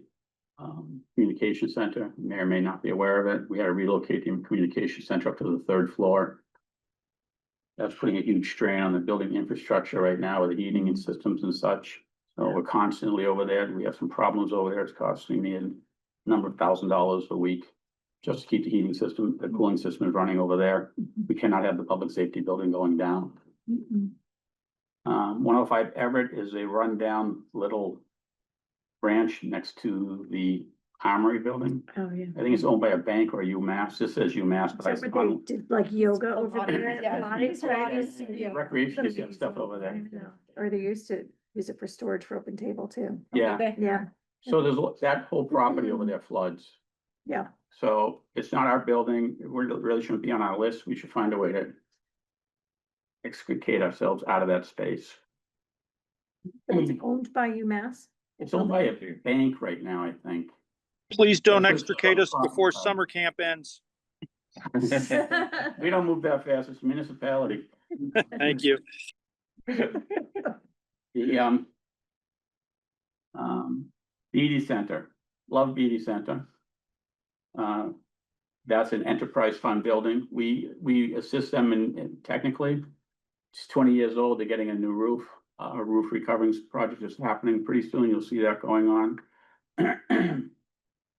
communication center. You may or may not be aware of it. We had to relocate the communication center up to the 3rd floor. That's putting a huge strain on the building infrastructure right now with the heating and systems and such. So we're constantly over there. We have some problems over there. It's costing me a number of $1,000s a week just to keep the heating system, the cooling system running over there. We cannot have the public safety building going down. 105 Everett is a rundown little branch next to the Armory building. Oh, yeah. I think it's owned by a bank or UMass. This says UMass, but I Is that where they did like yoga over there? Yeah. Pilates, right? Yeah. recreation is got stuff over I there. know. Or they used to use it for storage for open table too. Yeah, Yeah, so there's that whole property over there floods. yeah. So it's not our building. It really shouldn't be on our list. We should find a way to extricate ourselves out of that space. It's owned by UMass. It's owned by a bank right now, I think. Please don't That's what extricate us I'm talking before about. summer camp ends. We don't move that fast. It's a municipality. Thank you. The Beatty Center, love Beatty Center. That's an enterprise fund building. We assist them in technically. It's 20 years old. They're getting a new roof. A roof recovering project is happening pretty soon. You'll see that going on.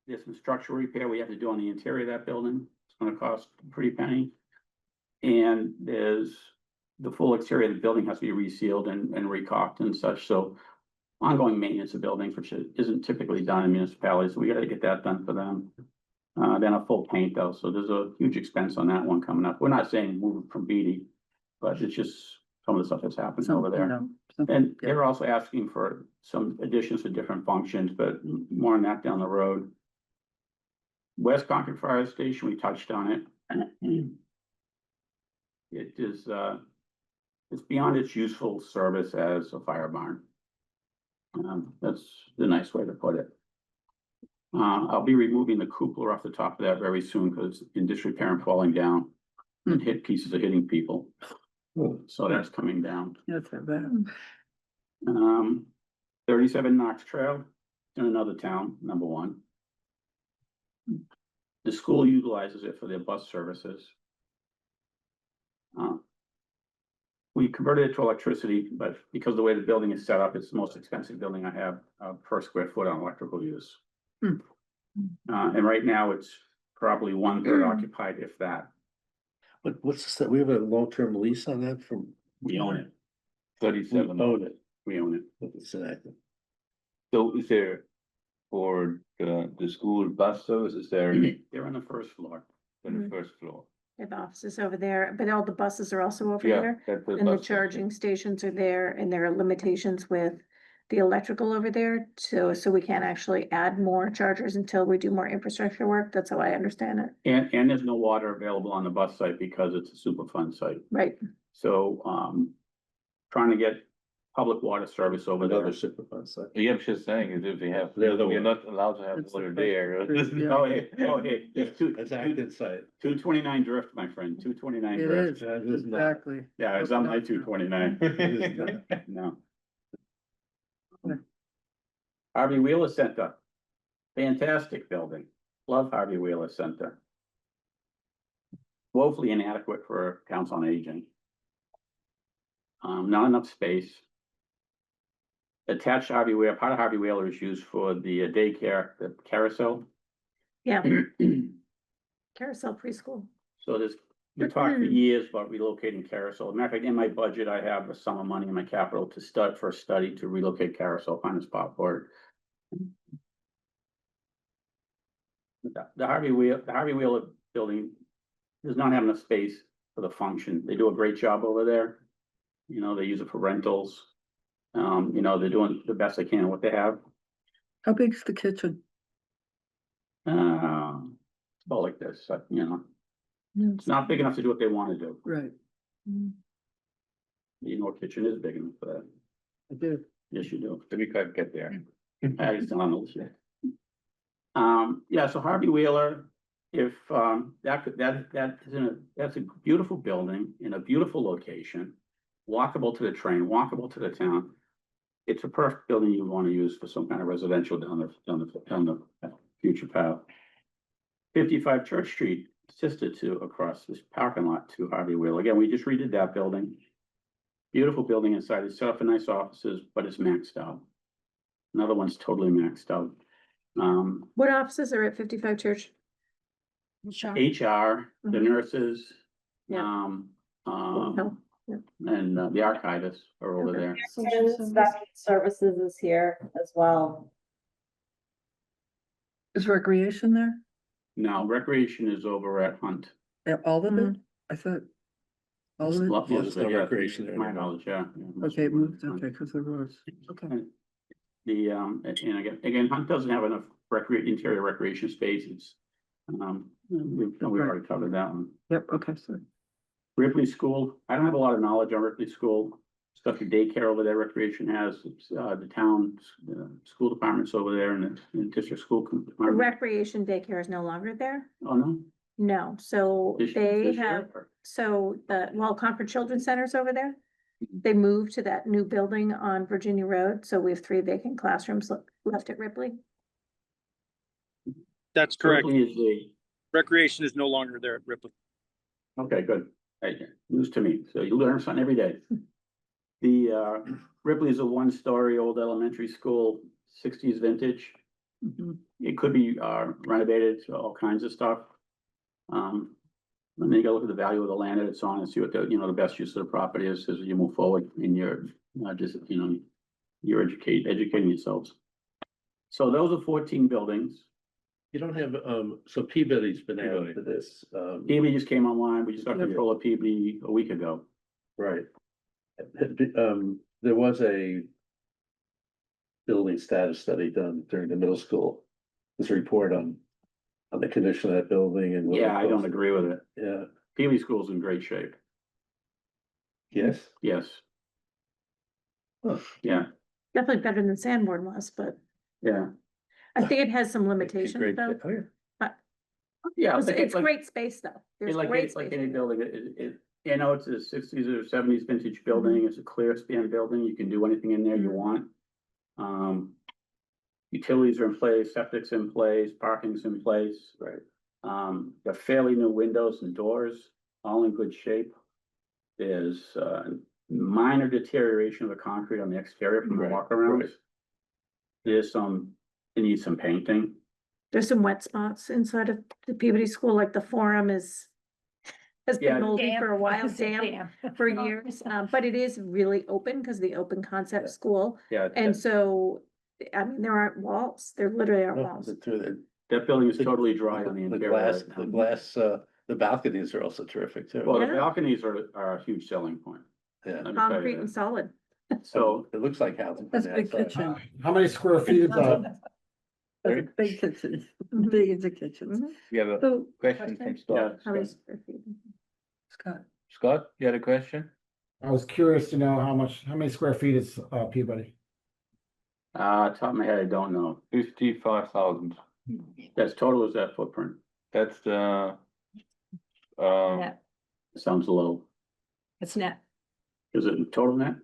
There's some structural repair we have to do on the interior of that building. It's gonna cost a pretty penny. And there's the full exterior of the building has to be resealed and recaulked and such, so ongoing maintenance of buildings, which isn't typically done in municipalities, so we gotta get that done for them. Then a full paint though, so there's a huge expense on that one coming up. We're not saying move it from Beatty, but it's just some of the stuff that's happening over there. And they're also asking for some additions to different functions, but more on that down the road. West Concord Fire Station, we touched on it. It is, it's beyond its useful service as a fire barn. That's the nice way to put it. I'll be removing the cupola off the top of that very soon because it's in disrepair and falling down. And hit pieces of hitting people. So that's coming down. That's not bad. 37 Knox Trail in another town, number 1. The school utilizes it for their bus services. We converted it to electricity, but because of the way the building is set up, it's the most expensive building I have per square foot on electrical use. And right now it's probably 1/3 occupied, if that. But what's this, that we have a long-term lease on that from? We own it. 37. We own it. We own it. It's inactive. So is there, for the school bus service, is there They're on the 1st floor. on the 1st floor? They have offices over there, but all the buses are also over Yeah, there. that's And the bus charging stations are there and there are limitations with the electrical over there. So we can't actually add more chargers until we do more infrastructure work. That's how I understand it. And there's no water available on the bus site because it's a Superfund site. Right. So, trying to get public water service over there. Another Superfund site. Yeah, I'm just saying, is if we have, The other we're one. not allowed to have It's water the there. first- yeah. Oh, hey, it's That's active site. 229 Drift, my friend, 229 It Drift. is, That is not. exactly. Yeah, it's on my 229. It is not. No. Okay. Harvey Wheeler Center, fantastic building, love Harvey Wheeler Center. Woefully inadequate for council on aging. Not enough space. Attached Harvey Wheeler, part of Harvey Wheeler is used for the daycare, the carousel. Yeah, carousel preschool. So there's, we talked for years about relocating carousel. Matter of fact, in my budget, I have a sum of money in my capital to start for a study to relocate carousel, find a spot for it. The Harvey Wheeler building does not have enough space for the function. They do a great job over there. You know, they use it for rentals. You know, they're doing the best they can with what they have. How big's the kitchen? It's about like this, you know. It's not big enough to do what they wanna do. Right, The indoor kitchen is big enough for that. I do. Yes, you do. We could get there. I just don't know. Yeah, so Harvey Wheeler, if, that's a beautiful building in a beautiful location. Walkable to the train, walkable to the town. It's a perfect building you want to use for some kind of residential down the future path. 55 Church Street, sister to across this parking lot to Harvey Wheeler. Again, we just redid that building. Beautiful building inside. It's set up for nice offices, but it's maxed out. Another one's totally maxed out. What offices are at 55 Church? HR, the Mhm. nurses. Yeah. Um, Health. and the archivists are over there. Services is here as well. Is recreation there? Now, recreation is over at Hunt. All of it? I thought. All of it? Most There's of no it, yeah, recreation there to my anymore. knowledge, yeah. Okay, it moved, okay, because there was, okay. The, and again, Hunt doesn't have enough interior recreation space. It's, we've already covered that one. Yep, okay, sorry. Ripley School, I don't have a lot of knowledge on Ripley School. Stuff the daycare over there, recreation has, it's, the town, school departments over there and the district school. department. Recreation daycare is no longer there? Oh, no? No, so This- they this year, have, or- so the Concord Children's Center's over there. They moved to that new building on Virginia Road, so we have 3 vacant classrooms left at Ripley. That's correct. Ripley is the, Recreation is no longer there at Ripley. okay, good. Hey, news to me. So you learn something every day. The, Ripley is a 1-story old elementary school, 60s vintage. It could be, renovated to all kinds of stuff. And then you gotta look at the value of the land that it's on and see what the, the best use of the property is as you move forward in your, you're educating yourselves. So those are 14 buildings. You don't have, so Peabody's been added to this, Peabody just came online. We just got control of Peabody a week ago. right. There was a building status study done during the middle school. There's a report on the condition of that building and. Yeah, I don't agree with it. Yeah, Peabody School's in great shape. yes. Yes. Huh. Yeah, Definitely better than Sanborn was, but yeah. I think it has some limitations Great. though. Oh, yeah. Yeah. It's great space though. There's great It's like space. any building, it's a 60s or 70s vintage building, it's a clear span building, you can do anything in there you want. Utilities are in place, septic's in place, parking's in place. Right. They're fairly new windows and doors, all in good shape. There's, minor deterioration of the concrete on the exterior from the Right, walk-arounds. right. It needs some painting. There's some wet spots inside of the Peabody School, like the forum has Yeah. been moldy for a while, Is it damp for years, but it is really open because the open concept Yeah. school. Yeah. And so, I mean, there aren't walls, there literally aren't No, walls. That building is totally dry on the The interior. glass, right the now. glass, the balconies are also terrific too. Well, the Yeah. balconies are a huge selling point. Yeah, Let me tell you Concrete that. and solid. So, it looks like housing. from That's the big outside. kitchen. How many square feet is that? That's a big kitchen, big into kitchens. Mhm. You have a So, question from Scott? How many square feet? Scott, Scott, you had a question? I was curious to know how many square feet is Peabody? top of my head, I don't know. 55,000. That's total is that footprint? That's the, Net, Sounds low. it's net. Is it total net?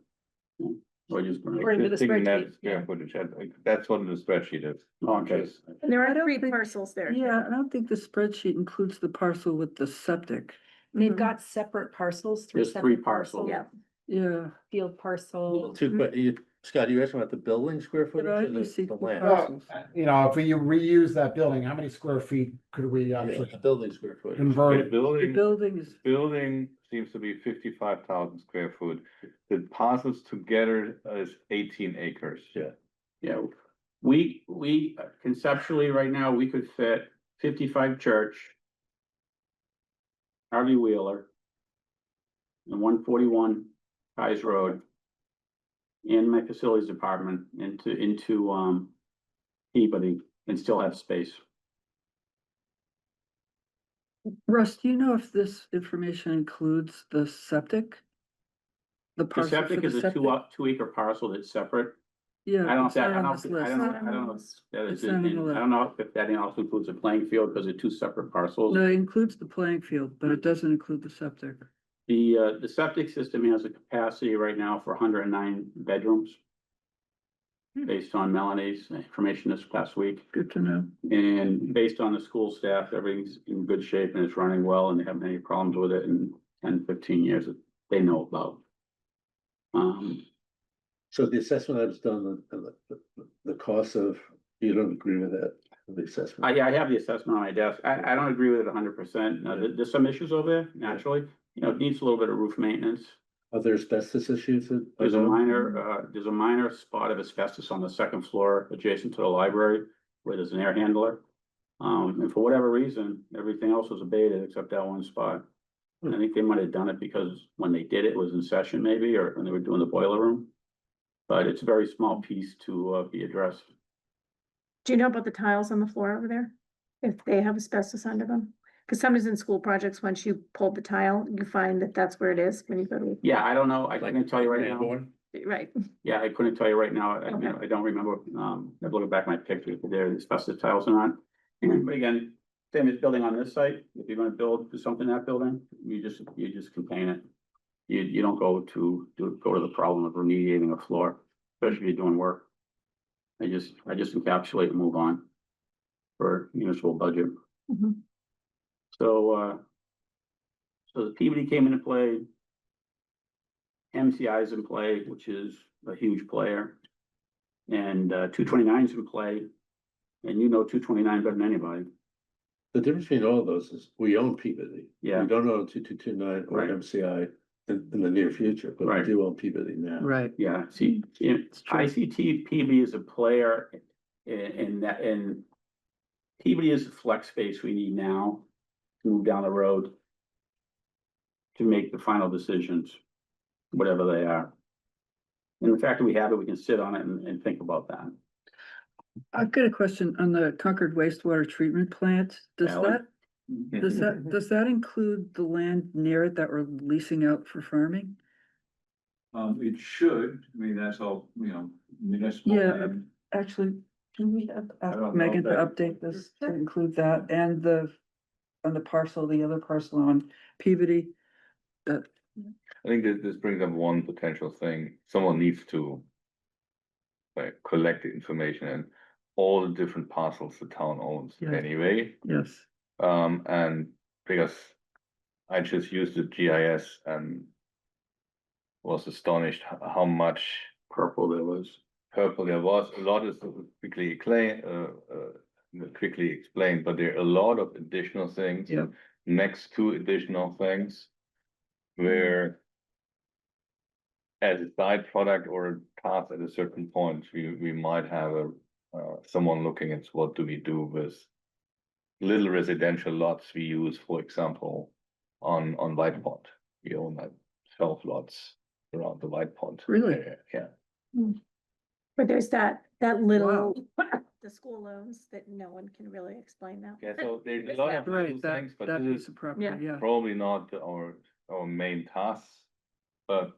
Or just? According to the existing net spreadsheet, square yeah. footage, that's what the spreadsheet is. Okay. And there I are don't 3 think- parcels there. yeah, I don't think the spreadsheet includes the parcel with the septic. They've Mhm. got separate parcels. There's 3 parcels. Yeah. Yeah. Field parcel. Scott, you asking about the building square footage I or the see the the land? parcel. You know, if we reuse that building, how many square feet could we Yeah, actually the building square footage. convert? The it? The building building seems to be 55,000 square foot. The parcels together is 18 acres. Yeah. Yeah, we conceptually, right now, we could fit 55 Church, Harvey Wheeler, and 141 Kais Road, and my facilities department into Peabody and still have space. Russ, do you know if this information includes the septic? The The parcel for septic the is a septic? 2 acre parcel that's separate. Yeah. I don't know if it's that, not I on don't, this I list. don't know, Not I on don't the know. list. That It's is, not on the I list. don't know if that also includes a playing field, because they're two separate parcels. No, it includes the playing field, but it doesn't include the septic. The septic system has a capacity right now for 109 bedrooms. Based on Melanie's information this past week, Good to know. and based on the school staff, everything's in good shape and it's running well, and they haven't had any problems with it in 10, 15 years that they know about. So the assessment that was done, the cost of, you don't agree with that, the assessment? I have the assessment on my desk. I don't agree with it 100%. Now, there's some issues over there, naturally. You know, it needs a little bit of roof maintenance. Are there asbestos issues? There's a minor spot of asbestos on the second floor adjacent to the library where there's an air handler. And for whatever reason, everything else was abated except that one spot. I think they might have done it because when they did it, it was in session maybe, or when they were doing the boiler room. But it's a very small piece to be addressed. Do you know about the tiles on the floor over there? If they have asbestos under them? Because sometimes in school projects, once you pull the tile, you find that that's where it is when you go to. Yeah, I don't know. I couldn't tell you right now. Right. Yeah, I couldn't tell you right now. Okay. I don't remember. I'm looking back at my pictures, if there are asbestos tiles or not. But again, same as building on this site. If you're gonna do something in that building, you just contain it. You don't go to the problem of remediating a floor, especially if you're doing work. I just encapsulate and move on for municipal budget. Mhm. So the PVD came into play. MCI is in play, which is a huge player. And 229 is in play. And you know 229 better than anybody. The difference between all of those is we own Peabody. Yeah. We don't own 2229 or Right. MCI in the near future, but we Right. do own Peabody now. Right. Yeah, see, ICT PB is a player in that, and PB is the flex space we need now to move down the road to make the final decisions, whatever they are. And the fact that we have it, we can sit on it and think about that. I've got a question on the Concord wastewater treatment plant. Alan? Does that include the land near it that we're leasing out for farming? It should, I mean, that's all, municipal. Yeah. land. Actually, can we I ask don't know Megan to that- update this to include that and on the parcel, the other parcel on Peabody? I think this brings up one potential thing. Someone needs to collect the information and all the different parcels the town owns Yeah. anyway. Yes. And because I just used the GIS and was astonished how much Purple there was. purple there was. A lot is quickly explained, but there are a lot of additional things. Yep. Next to additional things where as a side product or a task at a certain point, we might have someone looking at what do we do with little residential lots we use, for example, on White Pond. We own like 12 lots around the White Pond. Really? area, yeah. But there's that little, the school loans that no one can really explain now. Yeah, so there's a lot of Right, little that, things, but that this piece is of property, Yeah. yeah. probably not our main task. But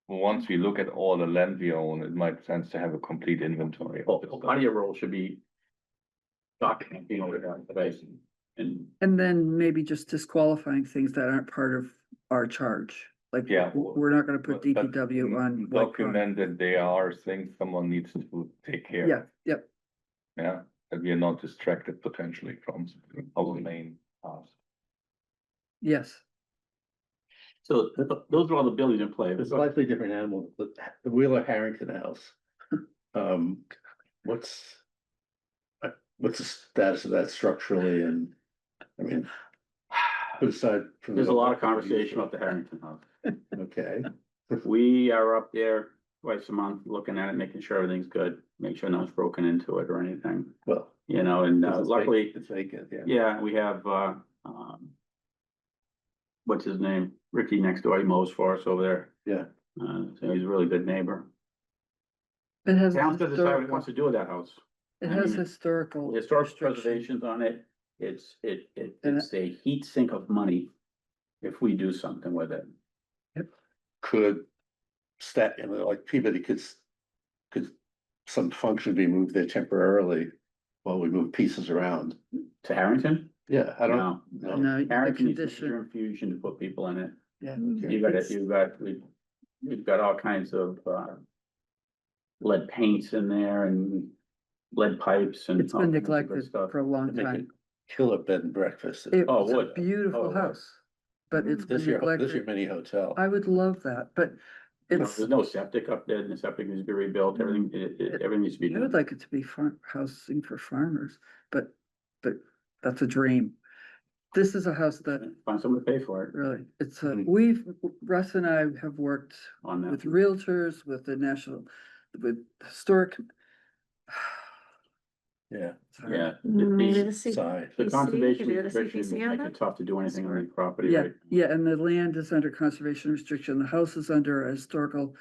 once we look at all the land we own, it might make sense to have a complete inventory. of this stuff. Part of your role should be documenting all of that, right? And And then maybe just disqualifying things that aren't part of our charge. Like, Yeah. we're not gonna put But DPW on. White Pond. Document that there are things someone needs to take care of. Yeah, yep, Yeah, that we are not distracted potentially from our main task. yes. so those are all the buildings in play. It's a slightly different animal, but the Wheeler Harrington House. What's the status of that structurally and, I mean, put aside from. There's a lot of conversation about the Harrington House. Okay, We are up there twice a month, looking at it, making sure everything's good, make sure no one's broken into it or anything, well. you know, and it's luckily, It's vacant, yeah. yeah, we have, what's his name? Ricky next door, he mows for us over there. Yeah. So he's a really good neighbor. It has Town doesn't decide what he historical, wants to do with that house. it has historical. Historic restriction. preservations on it, it's a heat sink of money if we do something with it. Could like Peabody could some function be moved there temporarily while we move pieces around? To Harrington? Yeah, I don't, No, no. No, the Harrington needs condition, major infusion to put people in it. yeah. You've got all kinds of, lead paints in there and lead pipes and. It's all been kinds of good neglected stuff. for a long Make it time. killer bed and breakfast. It's Oh, a would. Oh, beautiful would. house, but it's been This year neglected. mini hotel. I would love that, but it's, There's no septic up there, and the septic needs to be rebuilt, everything, everything needs to be I would done. like it to be housing for farmers, but that's a dream. This is a house that Find someone to pay for it really, it's a, Mm. Russ and I have worked on that. with realtors, with the with historic. Yeah. Sorry. Yeah. Maybe the C. Side. The PC, conservation could we go to restriction CPC on make that? it tough to do anything on the property, Yeah, right? yeah, and the land is under conservation restriction, the house is under a historical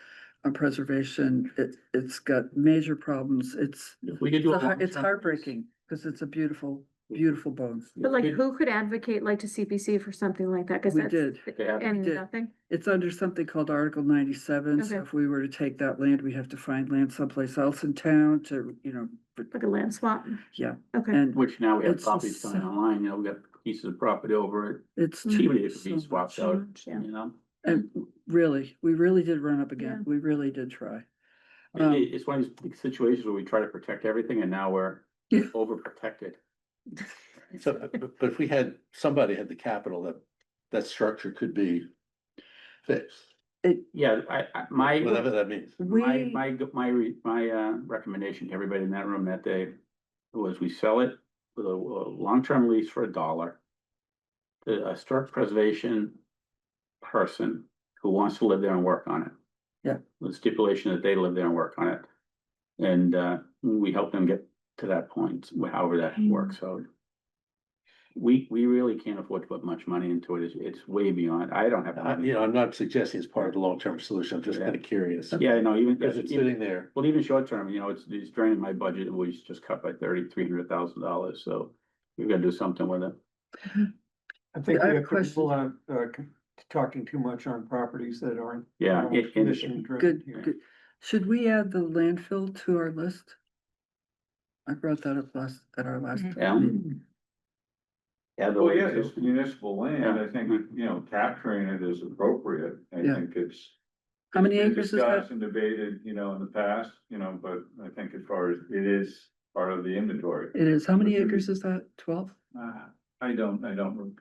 preservation, it's got major problems, it's If we could do. it's heartbreaking, because it's a beautiful, beautiful bones. But like, who could advocate like to CPC for something like that? Cause We that's, did, and did. nothing? it's under something called Article 97, so Okay. if we were to take that land, we have to find land someplace else in town to, Like a land swap? yeah, Okay. and Which now we have It's properties coming so- online, we got pieces of property over it's. it, cheaply it could so be swapped out, Yeah. And really, we really did run up again, Yeah. we really did try. It's one of these big situations where we try to protect everything and now we're Yeah. overprotected. So, but if we had, somebody had the capital that structure could be fixed, Yeah, my. whatever that means. My recommendation to everybody in that room that day was we sell it with a long-term lease for $1. To a historic preservation person who wants to live there and work on it. Yeah. With stipulation that they live there and work on it. And we help them get to that point, however that works out. We really can't afford to put much money into it. It's way beyond, I don't have. the money. I'm not suggesting it's part of the long-term solution, I'm just kind of curious. Yeah, no, even. Because it's sitting there. Well, even short term, it's draining my budget, and we just cut by $300,000, so we've got to do something with it. I think I we have have questions. people, talking too much on properties that aren't. Yeah, Commission driven Good, here. good. Should we add the landfill to our list? I brought that up at our last Yeah. meeting. Yeah, Well, yeah, it's municipal land, Yeah. I think, capturing it is appropriate, I Yeah. think it's. How many it's been acres is that? discussed and debated, in the past, but I think as far as it is part of the inventory. It is, how many acres is that? 12? I don't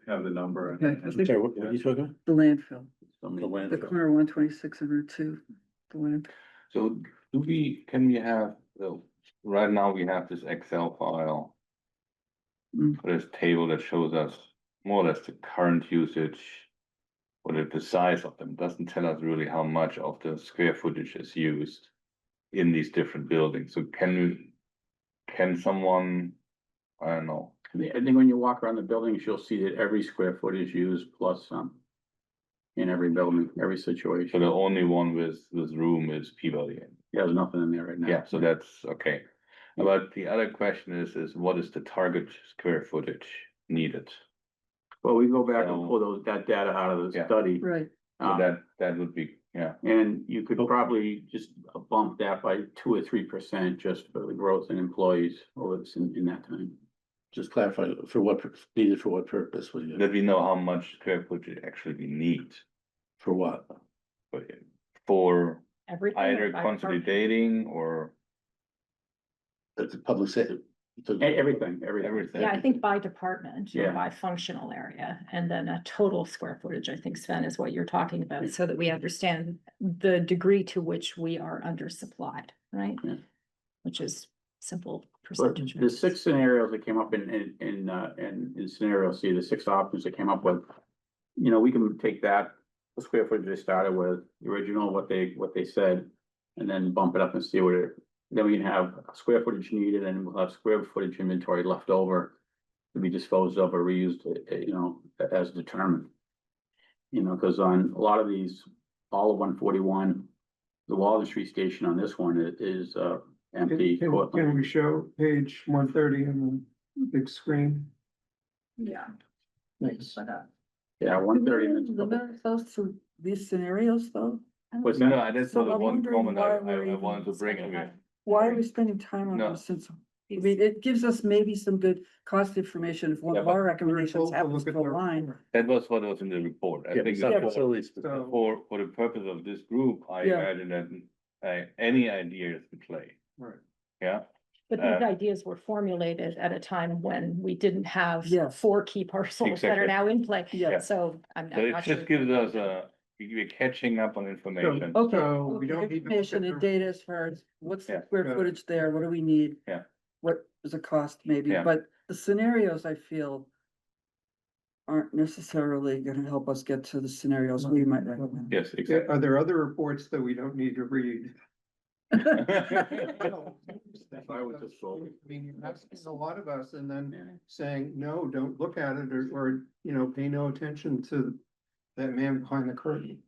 have the number. Okay, I think Sorry, what are you talking about? the landfill, The the landfill. corner of 126 and Route 2, the land. So can we have, right now we have this Excel file. Mm. For this table that shows us more or less the current usage. Or the size of them, doesn't tell us really how much of the square footage is used. In these different buildings, so can someone, I don't know. I think when you walk around the buildings, you'll see that every square foot is used plus some. In every building, every So situation. the only one with room is Peabody. There's nothing in there right now. Yeah, so that's okay. But the other question is what is the target square footage needed? Well, we go back and So- pull that data out of the Yeah. study. Right, So that would be, yeah, And you could probably just bump that by 2 or 3% just for the growth in employees over in that time. Just clarify, for what, needed for what purpose, would you, that we know how much square footage actually we need. for what? For Everything. either by consolidating or That's the public safety. Everything. everything. Yeah, I think by department, or Yeah. by functional area, and then a total square footage, I think, Sven, is what you're talking about, so that we understand the degree to which we are undersupplied, right? Yeah. Which is simple But percentage. the 6 scenarios that came up in scenario C, the 6 options that came up with. We can take that, the square footage they started with, the original, what they said, and then bump it up and see then we can have square footage needed, and we'll have square footage inventory left over. To be disposed of or reused, as determined. Cause on a lot of these, all of 141, the Walden Street station on this one is empty. Can we show page 130 on the big screen? Yeah. Thanks. Yeah, 1:30. Limit those to these scenarios though? What's No, that? that's So not the I'm one wondering comment why I we're even wanted to bring spending here. time. Why are we spending time on No. them since, I mean, it gives us maybe some good cost information if one of Yeah, our recommendations We'll happens look to at their align. report. That was what was in the report. I Yeah, think it's not that facility specific. So, for the purpose of this group, I Yeah. added that any ideas to play, right. yeah? But these ideas were formulated at a time when we didn't have Yes. 4 key parcels that are Exactly. now in play. Yeah. So I'm So it not sure. just gives us we're catching up on information. Okay, So we okay, don't need to look information at and the- data as far as what's the Yeah. square footage there, what do we need? Yeah. What is the cost maybe, Yeah. but the scenarios I feel aren't necessarily gonna help us get to the scenarios we might recommend. Yes, Yeah, exactly. are there other reports that we don't need to read? If I was just scrolling. I mean, you're asking a lot of us and then Yeah. saying, no, don't look at it or, you know, pay no attention to that man behind the curtain.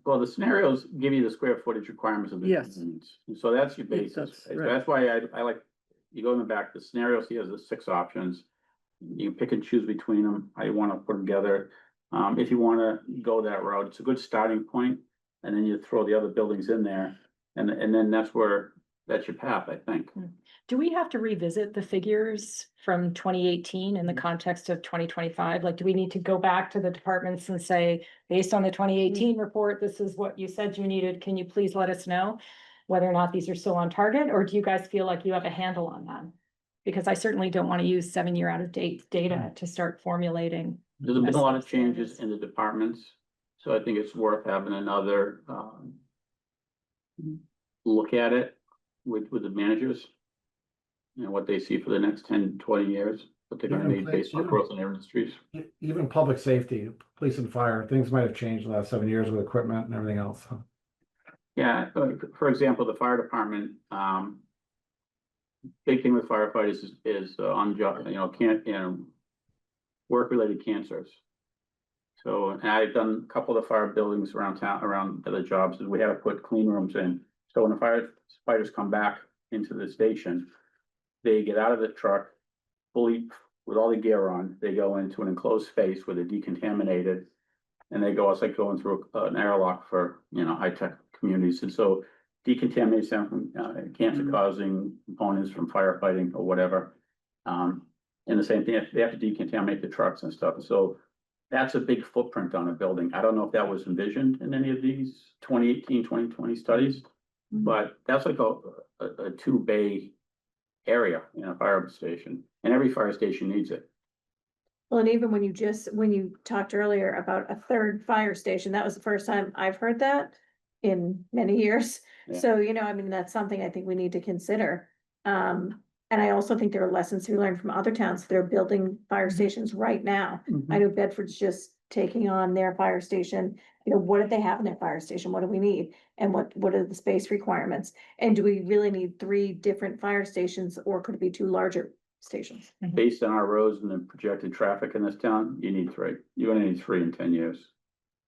Well, the scenarios give you the square footage requirements of the Yes. communities, so that's your Yes, basis. that's So right. that's why I like, you go in the back, the scenarios, he has the 6 options. You pick and choose between them, how you wanna put them together. If you wanna go that route, it's a good starting point, and then you throw the other buildings in there, and then that's your path, I think. Do we have to revisit the figures from 2018 in the context of 2025? Like, do we need to go back to the departments and say, based on the 2018 report, this is what you said you needed. Can you please let us know whether or not these are still on target? Or do you guys feel like you have a handle on that? Because I certainly don't want to use 7-year out of date data to start formulating. There's been a lot of estimates. changes in the departments, so I think it's worth having another, look at it with the managers. You know, what they see for the next 10, 20 years, what they're gonna Even need place- based on even- growth in their industries. Even public safety, police and fire, things might have changed the last 7 years with equipment and everything else. Yeah, for example, the fire department, big thing with firefighters is on job, work-related cancers. So, and I've done a couple of fire buildings around town, around other jobs, and we had to put clean rooms in. So when the firefighters come back into the station, they get out of the truck fully with all the gear on, they go into an enclosed space where they're decontaminated. And they go, it's like going through an airlock for, high-tech communities, and so decontaminates them from cancer-causing components from firefighting or whatever. And the same thing, they have to decontaminate the trucks and stuff, so that's a big footprint on a building. I don't know if that was envisioned in any of these 2018, 2020 studies, but that's like a 2-bay area in a fire station, and every fire station needs it. Well, and even when you talked earlier about a 3rd fire station, that was the first time I've heard that in many years. Yeah. So, I mean, that's something I think we need to consider. And I also think there are lessons to be learned from other towns that are building fire stations right now. I know Bedford's just taking on their fire station. What do they have in their fire station? What do we need? And what are the space requirements? And do we really need 3 different fire stations, or could it be 2 larger stations? Based on our roads and the projected traffic in this town, you need 3. You're gonna need 3 in 10 years.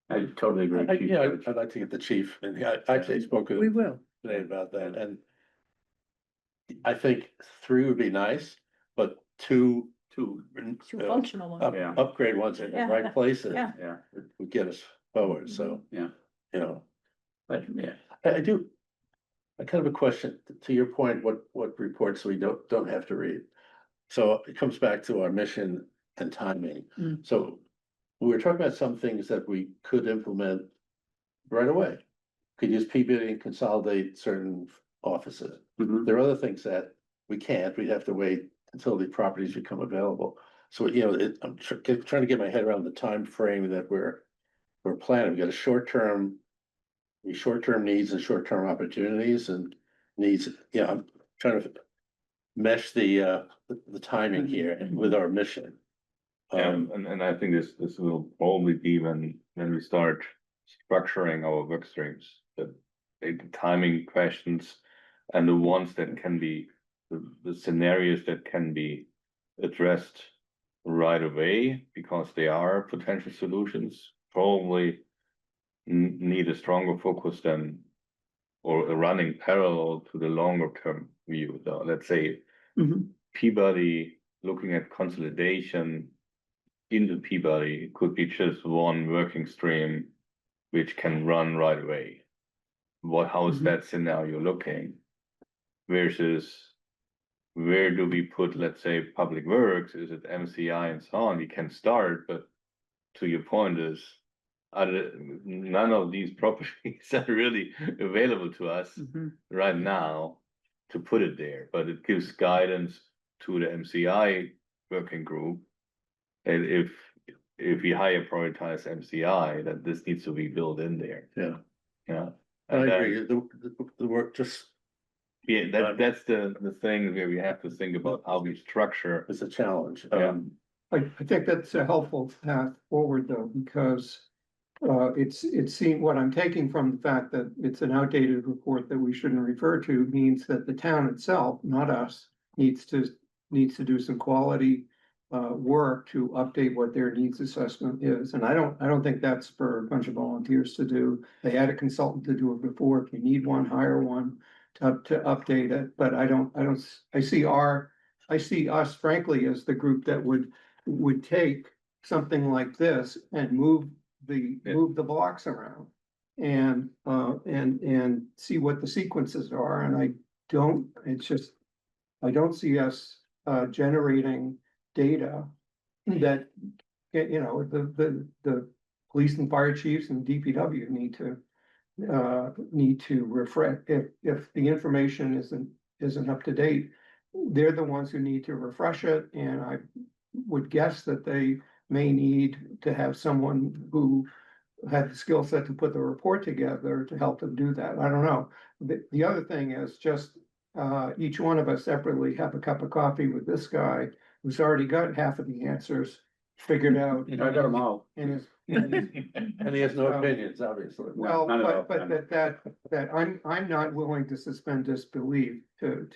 I totally agree. Chief Yeah, Judge. I'd like to get the chief, and I actually spoke with We him will. today about that, and I think 3 would be nice, but 2 2, Two functional ones. Yeah. upgrade ones in the Yeah. right places Yeah. yeah, would get us forward, so, yeah, you know. but, yeah. I kind of a question, to your point, what reports we don't have to read. So it comes back to our mission and timing. Mm. So we were talking about some things that we could implement right away. Could use P-bidding and consolidate certain offices. Mhm. There are other things that we can't, we'd have to wait until the properties become available. So, I'm trying to get my head around the time frame that we're planning. We've got a short-term needs and short-term opportunities and needs, I'm trying to mesh the timing here with our mission. And I think this will probably be when we start structuring our work streams, the timing questions and the ones that can be, the scenarios that can be addressed right away, because they are potential solutions, probably need a stronger focus than, or a running parallel to the longer term view. So let's say Mhm. Peabody looking at consolidation into Peabody, it could be just one working stream which can run right away. How is Mhm. that scenario looking? Versus where do we put, let's say, public works? Is it MCI and so on? We can start, but to your point is, none of these properties are really available to us Mhm. right now to put it there, but it gives guidance to the MCI working group. And if we higher prioritize MCI, that this needs to be built in there. Yeah, Yeah. I And then- agree. The work just Yeah, that's the thing where we have to think about how we structure. is a challenge. Yeah. I think that's a helpful path forward though, because it's seen, what I'm taking from the fact that it's an outdated report that we shouldn't refer to means that the town itself, not us, needs to do some quality work to update what their needs assessment is. And I don't think that's for a bunch of volunteers to do. They had a consultant to do it before. If you need one, hire one to update it. But I see us frankly as the group that would take something like this and move the blocks around and see what the sequences are. And I don't see us generating data that, you know, the police and fire chiefs and DPW need to refresh. If the information isn't up to date, they're the ones who need to refresh it. And I would guess that they may need to have someone who had the skill set to put the report together to help them do that. I don't know. The other thing is just each one of us separately have a cup of coffee with this guy who's already got half of the answers figured out. I got them all. And And he has no opinions, obviously. well, None at all. but that I'm not willing to suspend disbelief to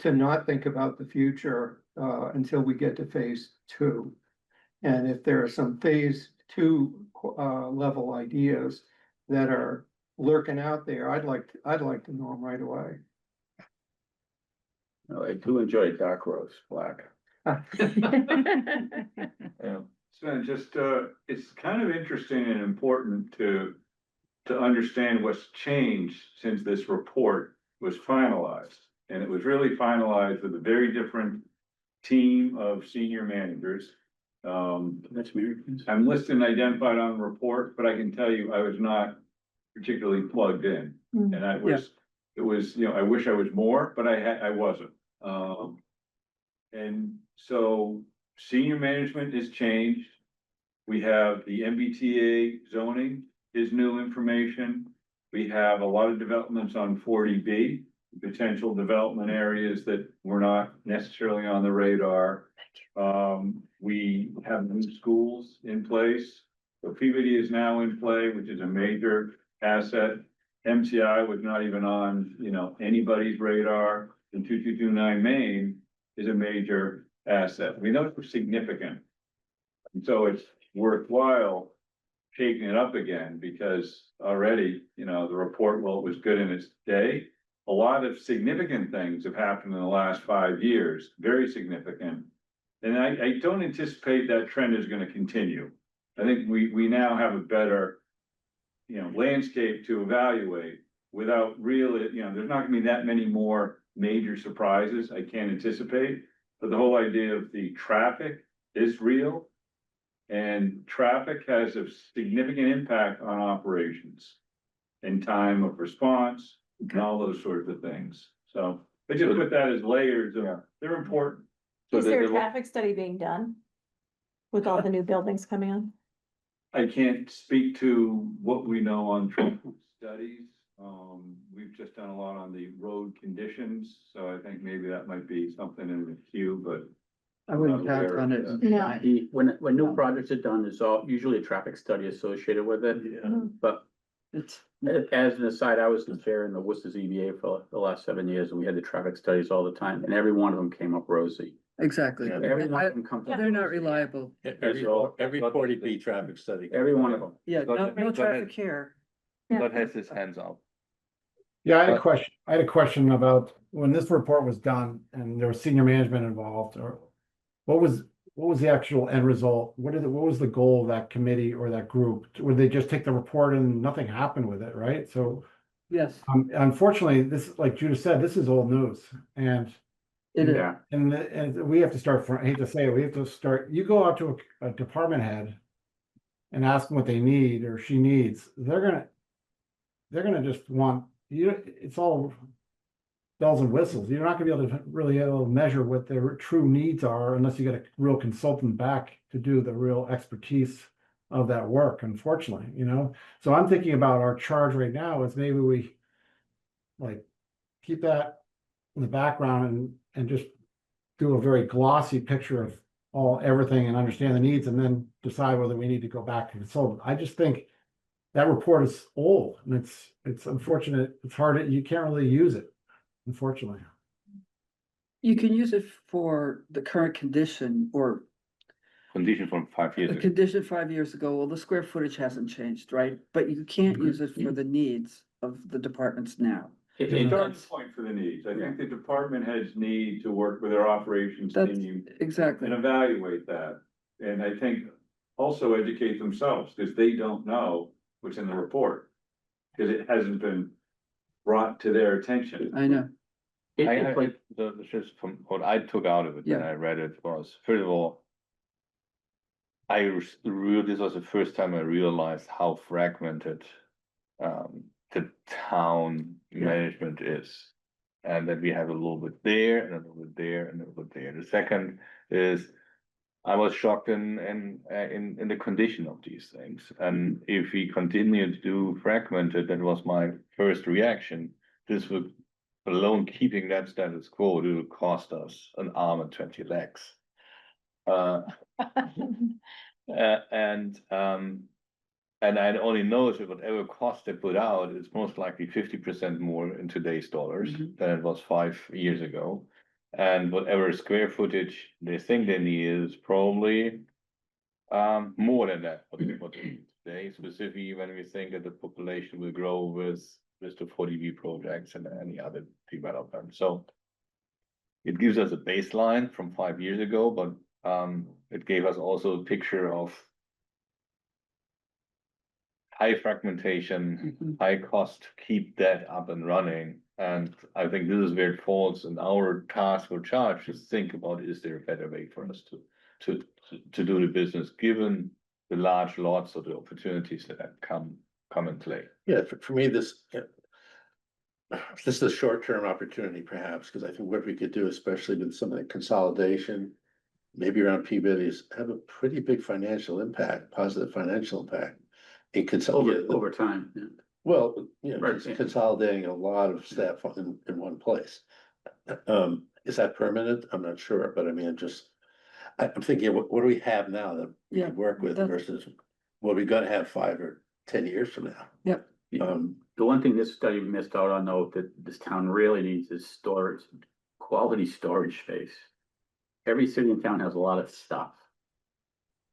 not think about the future until we get to phase 2. And if there are some phase 2 level ideas that are lurking out there, I'd like to know them right away. No, I do enjoy dark roast black. Sven, just, it's kind of interesting and important to understand what's changed since this report was finalized. And it was really finalized with a very different team of senior managers. That's me. I'm listed and identified on the report, but I can tell you I was not particularly plugged in. Mm. And it was, you know, I wish I was more, but I wasn't. And so senior management has changed. We have the MBTA zoning is new information. We have a lot of developments on 40B, potential development areas that were not necessarily on the radar. We have new schools in place. So Peabody is now in play, which is a major asset. MCI was not even on, you know, anybody's radar. And 2229 Main is a major asset. We know it's significant. And so it's worthwhile shaking it up again because already, you know, the report, well, it was good in its day. A lot of significant things have happened in the last 5 years, very significant. And I don't anticipate that trend is going to continue. I think we now have a better, you know, landscape to evaluate without really, you know, there's not gonna be that many more major surprises I can't anticipate. But the whole idea of the traffic is real. And traffic has a significant impact on operations and time of response and all those sorts of things. So I just put that as layers of, they're important. Is there a traffic study being done? With all the new buildings coming on? I can't speak to what we know on traffic studies. We've just done a lot on the road conditions, so I think maybe that might be something in the queue, but. I wouldn't count on it. No. When new projects are done, there's usually a traffic study associated with it. Yeah. But It's, as an aside, I was the chair in the Worcester ZBA for the last 7 years, and we had the traffic studies all the time, and every one of them came up rosy. exactly. Every one of them comes up. They're not reliable. Every 40B traffic study. Every one of them. Yeah, no But- traffic here. That has his hands up. Yeah, I had a question about when this report was done and there was senior management involved, or what was the actual end result? What was the goal of that committee or that group? Would they just take the report and nothing happened with it, right? So Yes, unfortunately, this, like Judith said, this is old news, and it is. Yeah, and we have to start from, I hate to say it, we have to start, you go out to a department head and ask them what they need or she needs, they're gonna just want, it's all bells and whistles. You're not gonna be able to measure what their true needs are unless you get a real consultant back to do the real expertise of that work, unfortunately, So I'm thinking about our charge right now is maybe we like keep that in the background and just do a very glossy picture of everything and understand the needs and then decide whether we need to go back to consultant. I just think that report is old and it's unfortunate. It's hard. You can't really use it, unfortunately. You can use it for the current condition or Condition from 5 years a ago. condition 5 years ago. Well, the square footage hasn't changed, right? But you can't use it for the needs of the departments now. It- It's a it- starting point for the needs. I think the department heads need to work with their operations That's team exactly. and evaluate that. And I think also educate themselves, because they don't know what's in the report. Because it hasn't been brought to their attention. I know. it's like, Just from what I took out of it when Yeah. I read it was, first of all, this was the first time I realized how fragmented the town management is. And that we have a little bit there and a little bit there and a little bit there. The second is I was shocked in the condition of these things. And if we continue to do fragmented, that was my first reaction. This would, alone keeping that status quo, it will cost us an arm and 20 legs. And I only know that whatever cost they put out is most likely 50% more in today's dollars than it was 5 years ago. And whatever square footage they think they need is probably more than that. What they need today, specifically when we think that the population will grow with the 40B projects and any other development. So it gives us a baseline from 5 years ago, but it gave us also a picture of high fragmentation, high cost to keep that up and running. And I think this is where it falls in our task or charge to think about, is there a better way for us to do the business, given the large lots of the opportunities that come in play. Yeah, for me, this is a short-term opportunity perhaps, because I think what we could do, especially with some of the consolidation, maybe around Peabody, is have a pretty big financial impact, positive financial impact. It over time, yeah. Well, Right, it's yeah. consolidating a lot of staff in one place. Is that permanent? I'm not sure, but I mean, I'm thinking, what do we have now that we Yeah, can work with that's- versus what we gonna have 5 or 10 years from now? Yep. The one thing this study missed out on, though, that this town really needs is storage, quality storage space. Every city and town has a lot of stuff.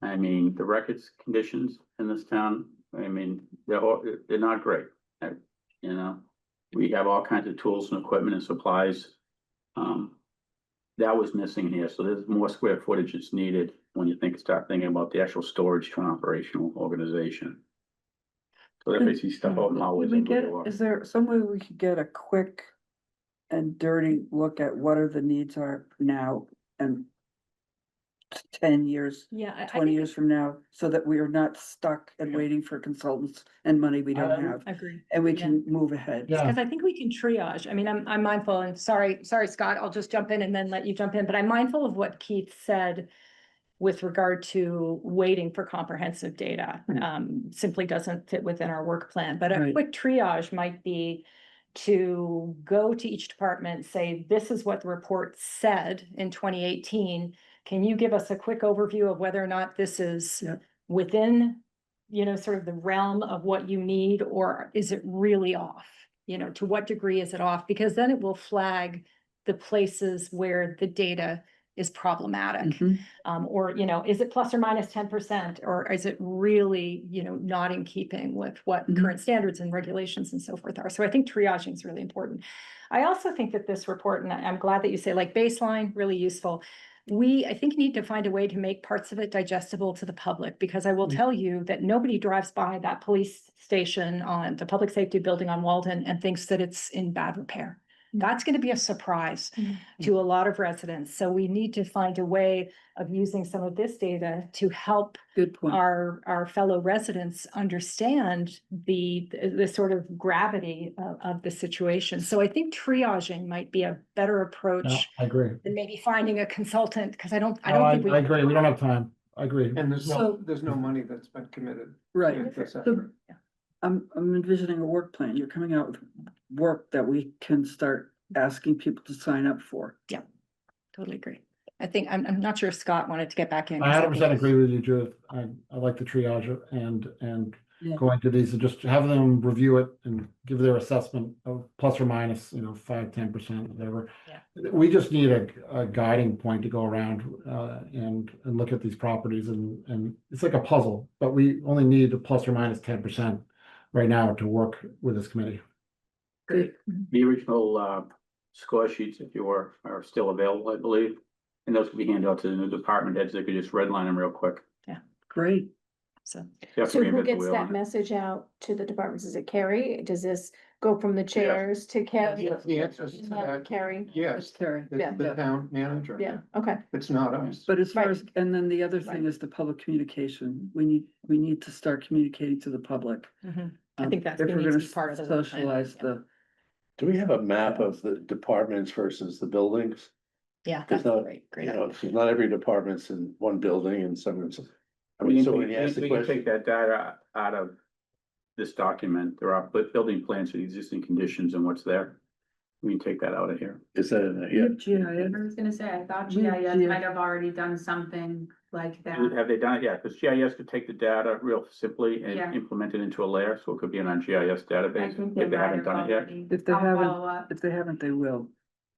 I mean, the records conditions in this town, I mean, they're not great. We have all kinds of tools and equipment and supplies. That was missing here, so there's more square footage that's needed when you start thinking about the actual storage to an operational organization. So if I see stuff out in Would hallways. we get, is there some way we could get a quick and dirty look at what are the needs are now and 10 years, Yeah, I 20 years from now, so that we are not stuck and waiting for consultants and money we don't have, agree. and we yeah. can move ahead. Yeah. Because I think we can triage. I mean, I'm mindful and sorry, Scott, I'll just jump in and then let you jump in, but I'm mindful of what Keith said with regard to waiting for comprehensive data. Simply doesn't fit within our work plan, but a Right. quick triage might be to go to each department, say, this is what the report said in 2018. Can you give us a quick overview of whether or not this is Yep. within, sort of the realm of what you need, or is it really off? To what degree is it off? Because then it will flag the places where the data is problematic. Mhm. Or, is it plus or minus 10%, or is it really, not in keeping with what Mhm. current standards and regulations and so forth are? So I think triaging is really important. I also think that this report, and I'm glad that you say like baseline, really useful. we, I think, need to find a way to make parts of it digestible to the public, because I will tell you that nobody drives by that police station on the public safety building on Walden and thinks that it's in bad repair. That's gonna be a surprise to a lot of residents. So we need to find a way of using some of this data to help Good point. our fellow residents understand the sort of gravity of the situation. So I think triaging might be a better No, approach I agree. than maybe finding a consultant, because I don't No, I think we. agree. We don't have time. I agree. And So- there's no money that's been committed. Right. in this So effort. I'm envisioning a work plan. You're coming out with work that we can start asking people to sign up for. Totally agree. I think, I'm not sure if Scott wanted to get back in. I 100% agree with you, Judith. I like the triage and Yeah. going to these and just have them review it and give their assessment of plus or minus, 5, 10%, whatever. Yeah. We just need a guiding point to go around and look at these properties and it's like a puzzle, but we only need a plus or minus 10% right now to work with this committee. Great. The original score sheets, if you are still available, I believe. And those can be handed out to the new department heads. They could just redline them real quick. Great. So, You have to So who reinvent the gets wheel that on it. message out to the departments? Is it Carrie? Does this go from the chairs to Carrie? Yes, the answer is to that. Carrie? Yes, Terry. Yeah. the town manager. Yeah, okay. It's not us. But as far Right. as, and then the other thing Right. is the public communication. We need to start communicating to the public. I think that's If gonna we're need to gonna be part of the work plan, socialize yeah. the, Do we have a map of the departments versus the buildings? Yeah, It's that's a not, great. You know, so not every department's in one building and some. I We mean, can so take- when you ask the we can question. take that data out of this document. There are building plans for the existing conditions and what's there. We can take that out of here. Is that in there? we Yeah. have GIS. I was gonna say, I thought We have GIS GIS. might have already done something like that. Have they done it? Yeah, because GIS could take the data real simply Yeah. and implement it into a layer, so it could be in our GIS I database think if they might haven't have done it yet. already. If they I'll haven't- follow up. If they haven't, they will.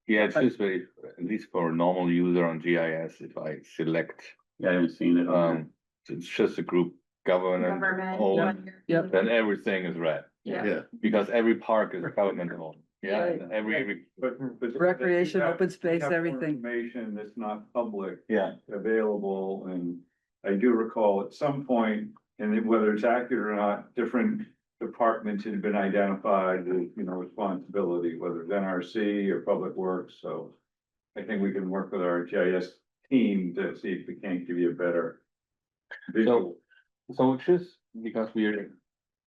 Yeah, it's just very, at least for a normal user on GIS, if I select, Yeah, I haven't seen it on there. it's just a group government Government. owned, Yep. then everything is red. Yeah. Yeah. Because every park is government owned, yeah, Right. and every, But. Recreation, we have- open we space, have more everything. Information that's not public. yeah. Available, and I do recall at some point, and whether it's accurate or not, different departments had been identified with, responsibility, whether it's NRC or Public Works, so I think we can work with our GIS team to see if we can't give you a better visual. So just because we're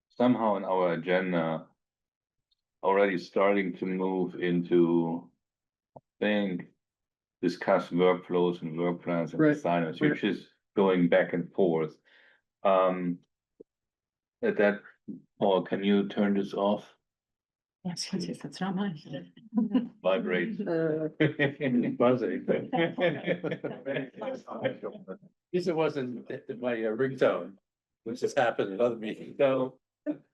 somehow in our agenda already starting to move into, I think, discuss workflows and work plans and Right. assignments, which is going back and forth. At that, Paul, can you turn this off? Yes, that's not mine. Vibrate. Buzzing. Guess it wasn't my ringtone, which has happened in other meetings. So,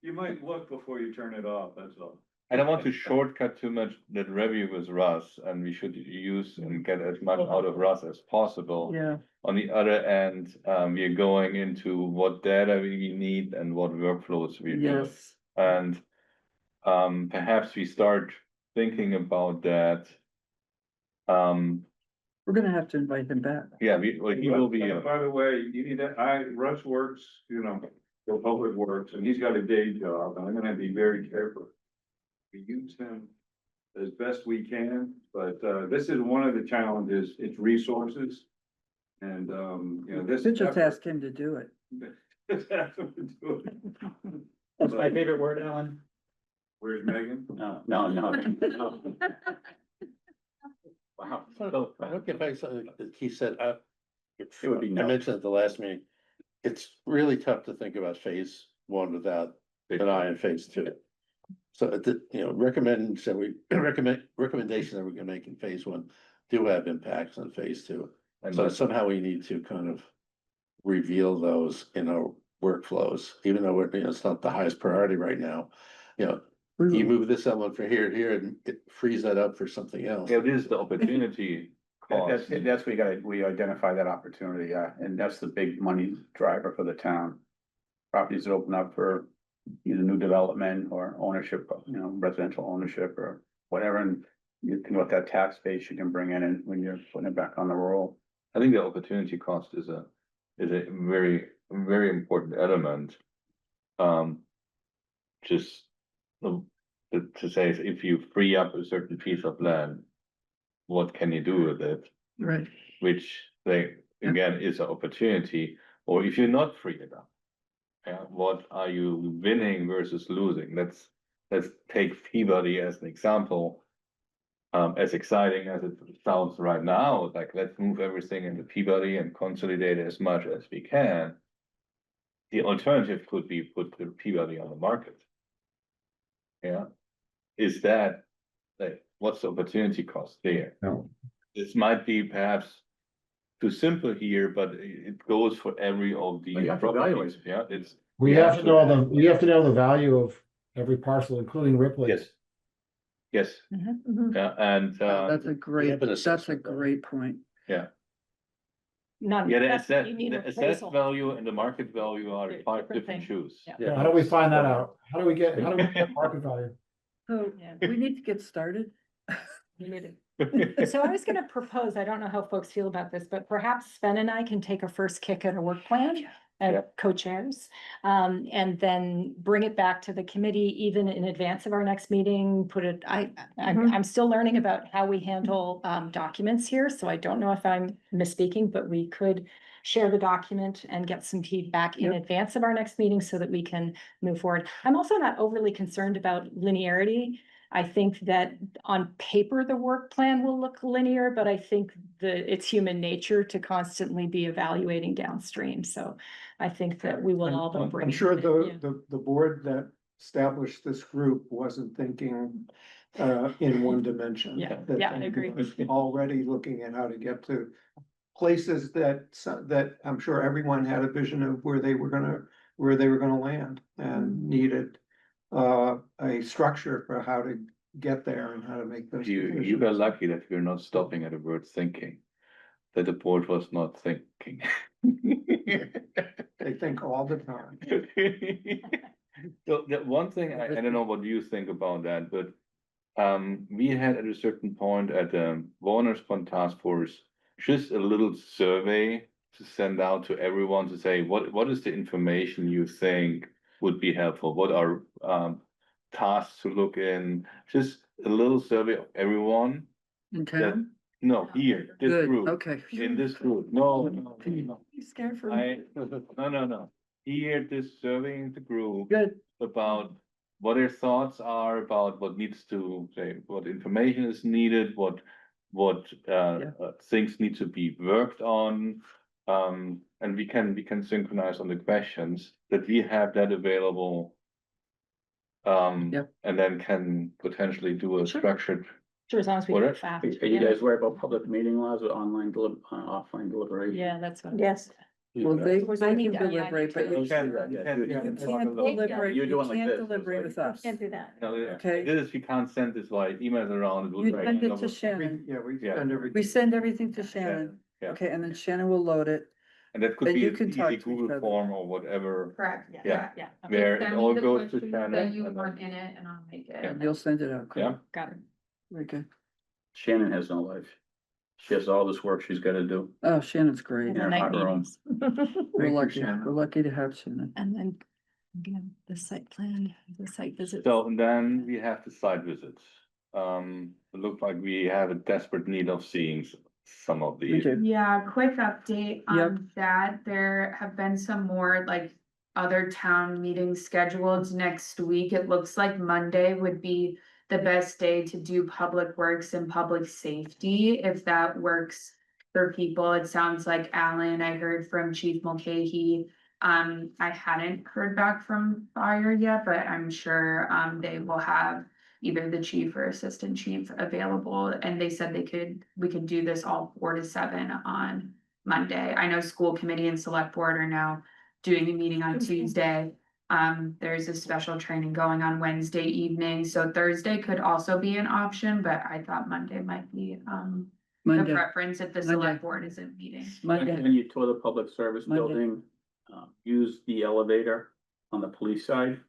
You might look before you turn it off, that's all. I don't want to shortcut too much that review with Russ, and we should use and get as much out of Russ as possible. Yeah, On the other end, we are going into what data we need and what workflows we do. yes. And perhaps we start thinking about that. We're gonna have to invite him back. Yeah, he will be. By the way, you need that, Russ works, for Public Works, and he's got a day job, and I'm gonna be very careful. We use him as best we can, but, this is one of the challenges, it's resources. And, this. Should just ask him to do it. Just ask him to do it. That's my favorite word, Alan. Where's Megan? No. Wow. So, I don't get back to something that he said, It would be I no. mentioned at the last meeting, it's really tough to think about phase one without an eye on phase two. So, recommendations that we can make in phase one do have impacts on phase two. And So that's- somehow we need to kind of reveal those in our workflows, even though it's not the highest priority right now. You move this element from here to here and it frees that up for something else. It is the opportunity cost. That's we identify that opportunity, yeah, and that's the big money driver for the town. Properties that open up for either new development or ownership, residential ownership or whatever, and you can, with that tax base you can bring in and when you're putting it back on the roll. I think the opportunity cost is a very, very important element. Just to say, if you free up a certain piece of land, what can you do with it? Right. Which they, again, is an opportunity, or if you're not free enough. What are you winning versus losing? Let's take Peabody as an example. As exciting as it sounds right now, like let's move everything into Peabody and consolidate as much as we can. The alternative could be put the Peabody on the market. Yeah, is that like what's the opportunity cost there? No. This might be perhaps too simple here, but it goes for every of the Well, you have to evaluate properties. it. Yeah, it's We have to know we have to know the value of every parcel, including Ripley. yes, yes, Mhm. yeah, and That's a great, have an that's a assessment value. great point. yeah. Not. Yeah, the that's- assessed, you need the appraisal. assessed value and the market value are They're five different different things. shoes. Yeah. Yeah, how do we find that out? How do we get market value? So Yeah. we need to get started. So I was gonna propose, I don't know how folks feel about this, but perhaps Sven and I can take a first kick at a work plan Yeah. as co-chairs. And then bring it back to the committee even in advance of our next meeting, put it, I'm still learning about how we handle documents here, so I don't know if I'm misspeaking, but we could share the document and get some feedback in Yep. advance of our next meeting so that we can move forward. I'm also not overly concerned about linearity. I think that on paper, the work plan will look linear, but I think it's human nature to constantly be evaluating downstream. So I think that we will all. I'm sure the board that established this group wasn't thinking in one dimension. Yeah, That yeah, I they agree. was already looking at how to get to places that I'm sure everyone had a vision of where they were gonna land and needed a structure for how to get there and how to make those You decisions. were lucky that we're not stopping at the word thinking, that the board was not thinking. They think all the time. So the one thing, I don't know what you think about that, but we had at a certain point at the Warner's Pond Task Force, just a little survey to send out to everyone to say, what is the information you think would be helpful? What are tasks to look in? Just a little survey of everyone. Okay, That, no, here, this good, group, okay. in this group, no. You scared for I, me? no. Here, this surveying the group Good, about what their thoughts are about what needs to say, what information is needed, what things need to be worked on. And we can synchronize on the questions that we have that available. Yep. And then can potentially do a Sure. structured. Sure, as long as we What get else? fast. Are you guys worried about public meeting laws with offline deliberation? Yeah, that's what. Yes. well, they I can need- I need deliberate, but to- you You can, can't you Yeah, can, you you can can talk talk about- deliberate, You're you doing like can't this, deliberate it's with like- us. Can't do that. No, Okay. this is, we can't send this via emails around. It will We break. send it to We- Shannon. Yeah, we Yeah. spend everything. We send everything to Shannon. Yeah. Okay, and then Shannon will load it. And that could And be you an can talk easy to each Google other. form or whatever, Correct. Yeah. Yeah, where it Send all me the goes to questions Shannon. that you and want then- in it and I'll make it. And you'll send it out. correct? Yeah, got it. Very good. Shannon has no life. She has all this work she's gotta do. Oh, Shannon's great. And Yeah, the night hot room. meetings. We're you, lucky, Shannon. we're lucky to have Shannon. And then, again, the site plan, the site visit. so and then we have the site visits. It looks like we have a desperate need of seeing some of We these. do. Yeah, quick update Yep. on that. There have been some more like other town meetings scheduled next week. It looks like Monday would be the best day to do public works and public safety, if that works for people. It sounds like Alan, I heard from Chief Mulcahy. I hadn't heard back from fire yet, but I'm sure they will have either the chief or assistant chief available, and they said we could do this all 4 to 7 on Monday. I know school committee and select board are now doing a meeting on Tuesday. There's a special training going on Wednesday evening, so Thursday could also be an option, but I thought Monday might be the Monday, preference if the Monday. select board isn't meeting. Monday. When you tour the public service Monday. building, use the elevator on the police side.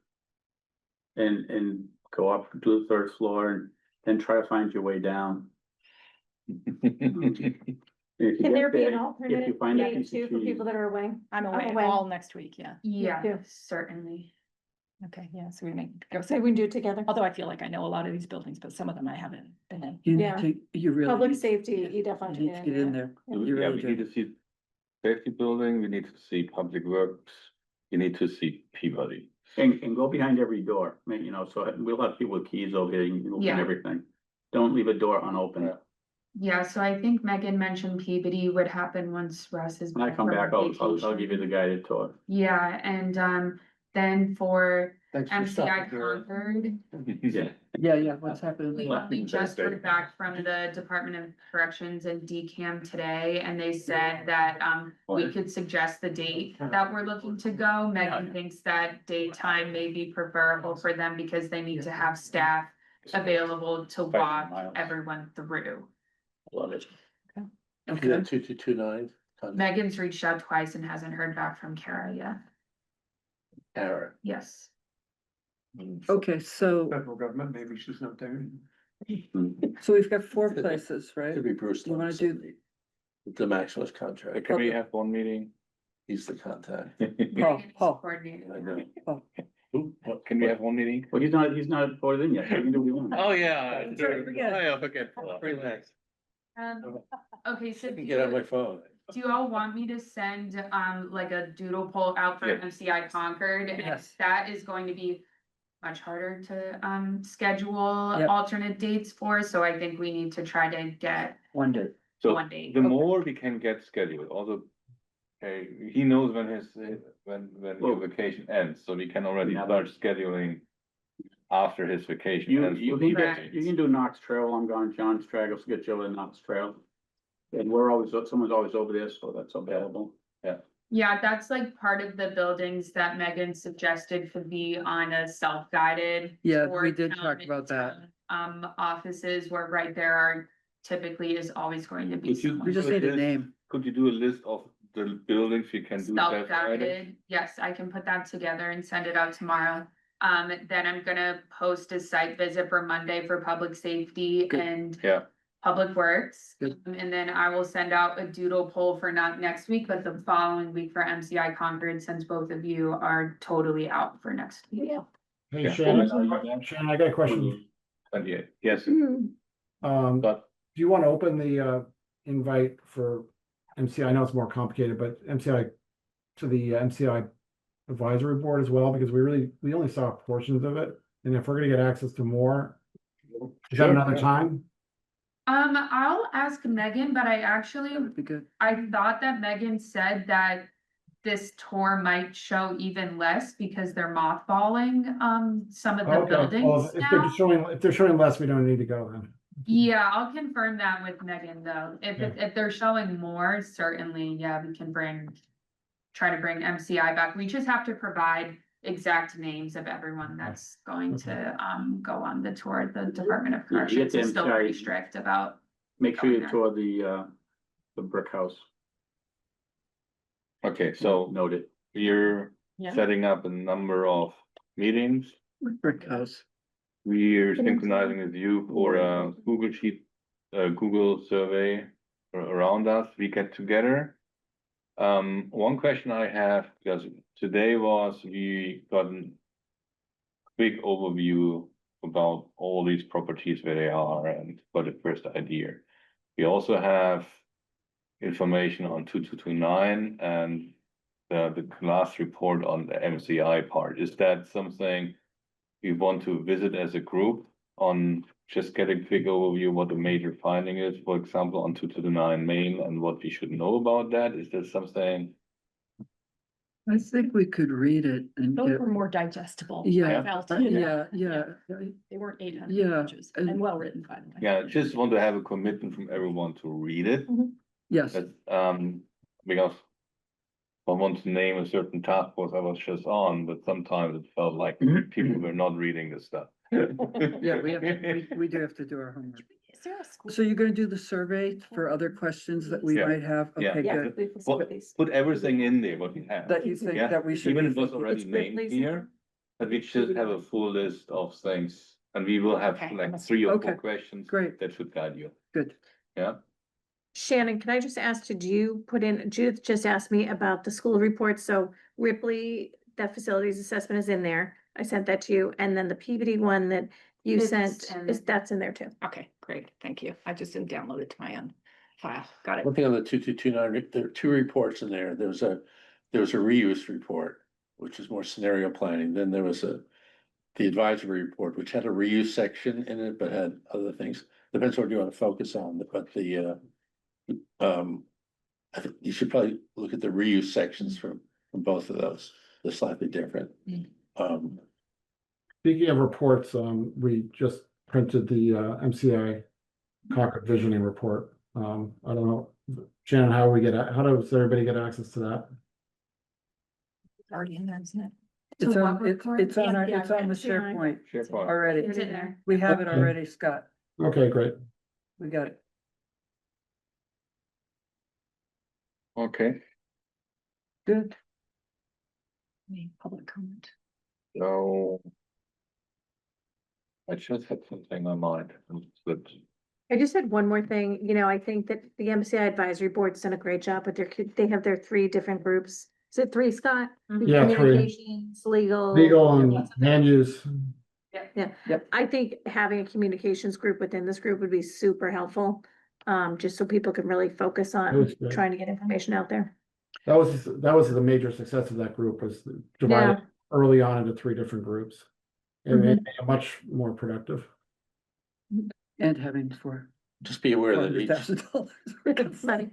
And go up to the 3rd floor and then try to find your way down. You If you Can there get be an there, if alternate you find that date piece too of for cheese, people that are away? I'm I'm away away. all next week, yeah. Yeah, too. certainly. Okay, yeah, so we make, go, So we can do it together. although I feel like I know a lot of these buildings, but some of them I haven't been in. You Yeah. need to, you really. Public need to- safety, yeah, you definitely need to get in there. You Yeah, really we need do. to see safety building, we need to see public works, you need to see Peabody. and go behind every door, you know, so we'll have people with keys over here, you can open Yeah. everything. Don't leave a door unopened. Yeah, so I think Megan mentioned Peabody would happen once Russ is. When I come from back, I'll give vacation. you the guided tour. Yeah, and then for Thanks for MCI stopping here. Concord, Yeah. Yeah, what's happening? we just heard back from the Department of Corrections and DCAM today, and they said that, we could suggest the date that we're looking to go. Megan thinks that daytime may be preferable for them because they need to have staff available to walk miles. everyone through. Love it. Is that 2229? Megan's reached out twice and hasn't heard back from Kara yet. Kara. Yes. Okay, so, Federal government, maybe she's not there. so we've got 4 places, right? Could be Bruce. You wanna Thompson, do- The Maximus contract. Can we have one meeting? He's the contact. Paul. Coordinator. I know. Oh. Who? What? Can we have one meeting? Well, he's not voted in yet, so you can do what you want. Oh, yeah. That's right, forget. I forget. Relax. Okay, so I can get on my phone. do you all want me to send, like a doodle poll out for Yeah. MCI Concord? And Yes. that is going to be much harder to, schedule Yep. alternate dates for, so I think we need to try to get One day. So one date. the more we can get scheduled, also, he knows when when Well- your vacation ends, so we can already Yeah. start scheduling after his vacation You, ends. you can get, you can do Knox Trail, I'm gone, John Straggles, get you over to Knox Trail. And someone's always over there, so that's available. Yeah, that's like part of the buildings that Megan suggested could be on a self-guided. Yeah, tour we did town- talk about that. Offices where right there are typically is always going to be Could you- someone. We just need a name. Could you do a list of the buildings you can do self-guided? Self-guided, yes, I can put that together and send it out tomorrow. Then I'm gonna post a site visit for Monday for public safety Good. and Yeah. public works. Good. And then I will send out a doodle poll for not next week, but the following week for MCI Concord, since both of you are totally out for next week. Hey, Yeah. Shannon, I got a question. 28, yes, Do you want to open the invite for MCI? I know it's more complicated, but MCI to the MCI advisory board as well, because we only saw portions of it. And if we're gonna get access to more, is that another time? I'll ask Megan, but I actually, That would be good. I thought that Megan said that this tour might show even less because they're mothballing, some of the Okay, well, buildings if they're now. showing less, we don't need to go then. Yeah, I'll confirm that with Megan though. Yeah. If they're showing more, certainly, yeah, we can try to bring MCI back. We just have to provide exact names of everyone that's going to, go on the tour. The Department of Yeah, you get Corrections the is still MCI pretty strict about. Make sure you Okay. tour the brick house, okay, so noted. we're Yeah. setting up a number of meetings. Brick house. We're synchronizing with you for a Google Sheet, Google survey around us, we get together. One question I have, because today we got a quick overview about all these properties, where they are, and got the first idea. We also have information on 2229 and the last report on the MCI part. Is that something we want to visit as a group on, just get a quick overview what the major finding is, for example, on 229 Main, and what we should know about that? Is there something? I think we could read it and Those get, were more digestible. I Yeah, felt. yeah. They weren't 800 Yeah, pages and- and well written, by the way. Yeah, just want to have a commitment from everyone to read it. Yes, But, because I want to name a certain task force I was just on, but sometimes it felt like people were not reading the stuff. yeah, we do have to do our homework. Is there a school? So you're gonna do the survey for other questions that we Yeah. might have? Yeah. Okay, Yeah. good. Put everything in there, what we have. That you think Yeah, that we should. even be if it was thinking- already It's named good, here, but we should have a full list of things, and we will have Okay, like must- 3 or Okay, 4 questions great. that should guide you, Good. yeah? Shannon, can I just ask, did you put in, Judith just asked me about the school report, so Ripley, that facilities assessment is in there. I sent that to you, and then the PBD one that you It's sent, in- that's in there too. Okay, great, thank you. I just didn't download it to my own file. Got it. One thing on the 2229, there are two reports in there. There was a reuse report, which is more scenario planning. Then there was the advisory report, which had a reuse section in it, but had other things. Depends what you want to focus on, but I think you should probably look at the reuse sections from both of those. They're slightly different. Speaking of reports, we just printed the MCI Concord Visioning Report. I don't know, Shannon, how does everybody get access to that? It's already in there, isn't it? It's To on, what report? it's on, Yeah, it's on the MCI. SharePoint SharePoint. already. It's in there. We have it Okay. already, Scott. Okay, great. We got it. Okay, Good. Any public comment? so. I just had something on mind, but I just had one more thing, I think that the MCI Advisory Board's done a great job, but they have their 3 different groups. Is it 3, Scott? Yeah, 3. Communications, legal. Legal and land use. Yeah, Yep. I think having a communications group within this group would be super helpful. Just so people can really focus on That's great. trying to get information out there. That was the major success of that group, was divided early on into 3 different groups. And made it much more productive. And having for Just be aware that $400,000.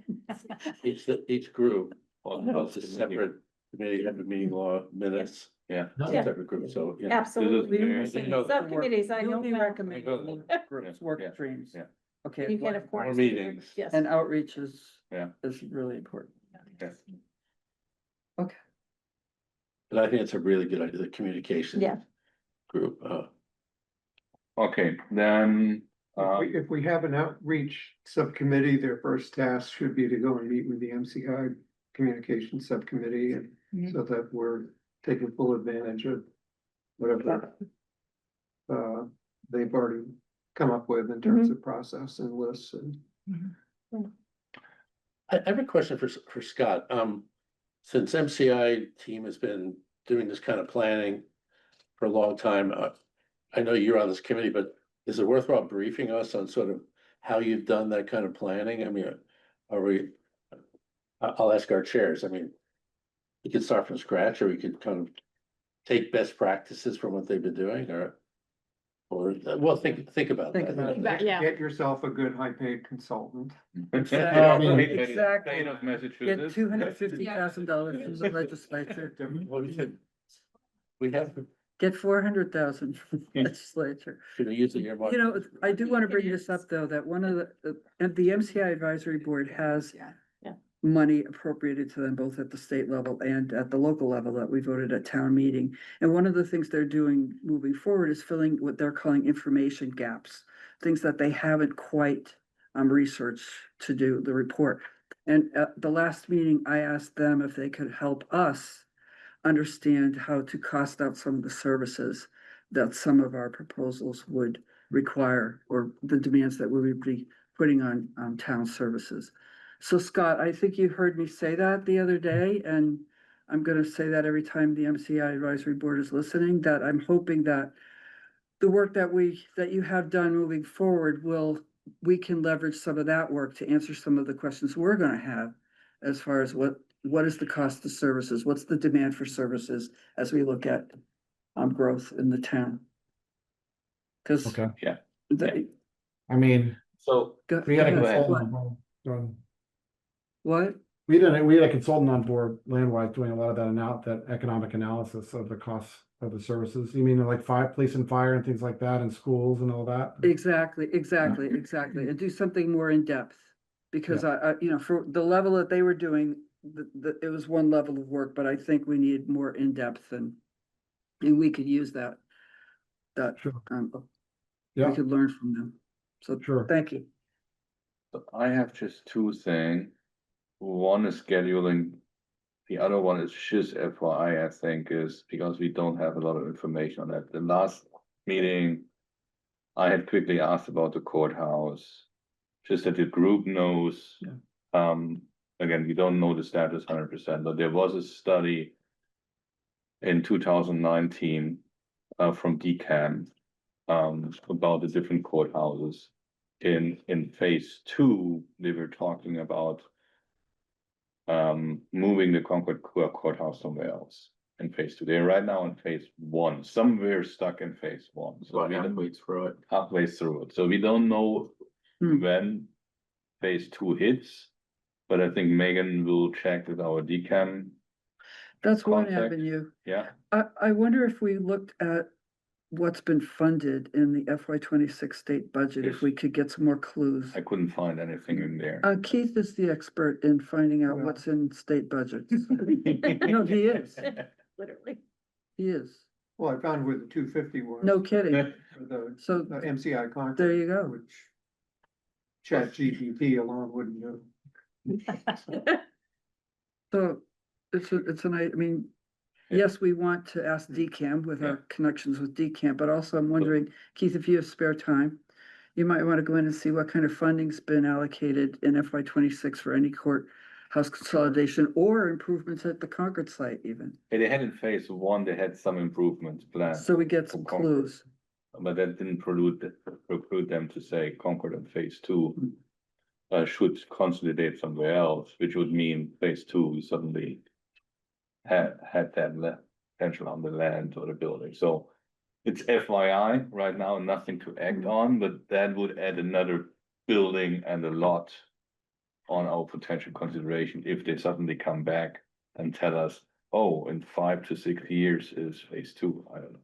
each group has a separate committee, have a meeting law minutes. yeah. Yeah. Separate group, so, yeah. Absolutely. This Subcommittees, I You'll don't be know. recommending groups, work Yeah, streams. yeah. Okay. You can, of course. meetings. Yes. And outreach is Yeah. really important. Yes. Okay. But I think it's a really good idea, the communication. Yeah. Group, Okay, then, If we have an outreach subcommittee, their first task should be to go and meet with the MCI Communications Subcommittee, and so that we're taking full advantage of whatever they've already come up with in terms of process and lists and. I have a question for Scott. Since MCI team has been doing this kind of planning for a long time, I know you're on this committee, but is it worthwhile briefing us on sort of how you've done that kind of planning? I mean, I'll ask our chairs. I mean, we could start from scratch, or we could kind of take best practices from what they've been doing, or well, think about Think that. about it. But, yeah. Get yourself a good high-paid consultant. Exactly. State Exactly. of Get Massachusetts. $250,000 from the legislature. What we said, we have, Get 400,000 from the legislature. should have used it here. You know, I do want to bring this up, though, that one of the MCI Advisory Board has Yeah. money appropriated to them both at the state level and at the local level that we voted at town meeting. And one of the things they're doing moving forward is filling what they're calling information gaps, things that they haven't quite researched to do the report. And at the last meeting, I asked them if they could help us understand how to cost out some of the services that some of our proposals would require, or the demands that we would be putting on town services. So Scott, I think you heard me say that the other day, and I'm gonna say that every time the MCI Advisory Board is listening, that I'm hoping that the work that you have done moving forward we can leverage some of that work to answer some of the questions we're gonna have as far as what is the cost of services? What's the demand for services as we look at growth in the town? Cause Okay, they, I mean, So, we had a go ahead. consultant on board. What? We had a consultant on board, Landwise, doing a lot of that economic analysis of the costs of the services. You mean like police and fire and things like that, and schools and all that? Exactly. And do something more in depth. Because for the level that they were doing, it was one level of work, but I think we need more in depth and we could use that. Sure. We Yeah, could learn from them. So sure. thank you. I have just two things. One is scheduling. The other one is just FYI, I think, is because we don't have a lot of information on that. The last meeting, I had quickly asked about the courthouse. just that the group knows. Yeah. Again, we don't know the status 100%, but there was a study in 2019 from DCAM about the different courthouses. In phase 2, they were talking about moving the Concord courthouse somewhere else in phase 2. They're right now in phase 1. Somewhere stuck in phase 1. So About we don't- halfway through it. halfway through it. So we don't know when phase 2 hits. But I think Megan will check with our DCAM. That's one Contact. avenue. Yeah, I wonder if we looked at what's been funded in the FY 26 state budget, if Yes. we could get some more clues. I couldn't find anything in there. Keith is the expert in finding out Well. what's in state budgets. No, he is. Literally. He is. Well, I found where the 250 was. No kidding. For the So MCI contract. there you go. Which Chat GPT alone wouldn't do. So it's an, I mean, yes, we want to ask DCAM with our connections with DCAM, but also I'm wondering, Keith, if you have spare time, you might want to go in and see what kind of funding's been allocated in FY 26 for any courthouse consolidation or improvements at the Concord site even. They had in phase 1, they had some improvements planned. So we get some for Concord. clues. But that didn't preclude them to say Concord in phase 2 should consolidate somewhere else, which would mean phase 2 we suddenly had that potential on the land or the building. So it's FYI right now, nothing to act on, but that would add another building and a lot on our potential consideration if they suddenly come back and tell us, oh, in 5 to 6 years is phase 2. I don't know.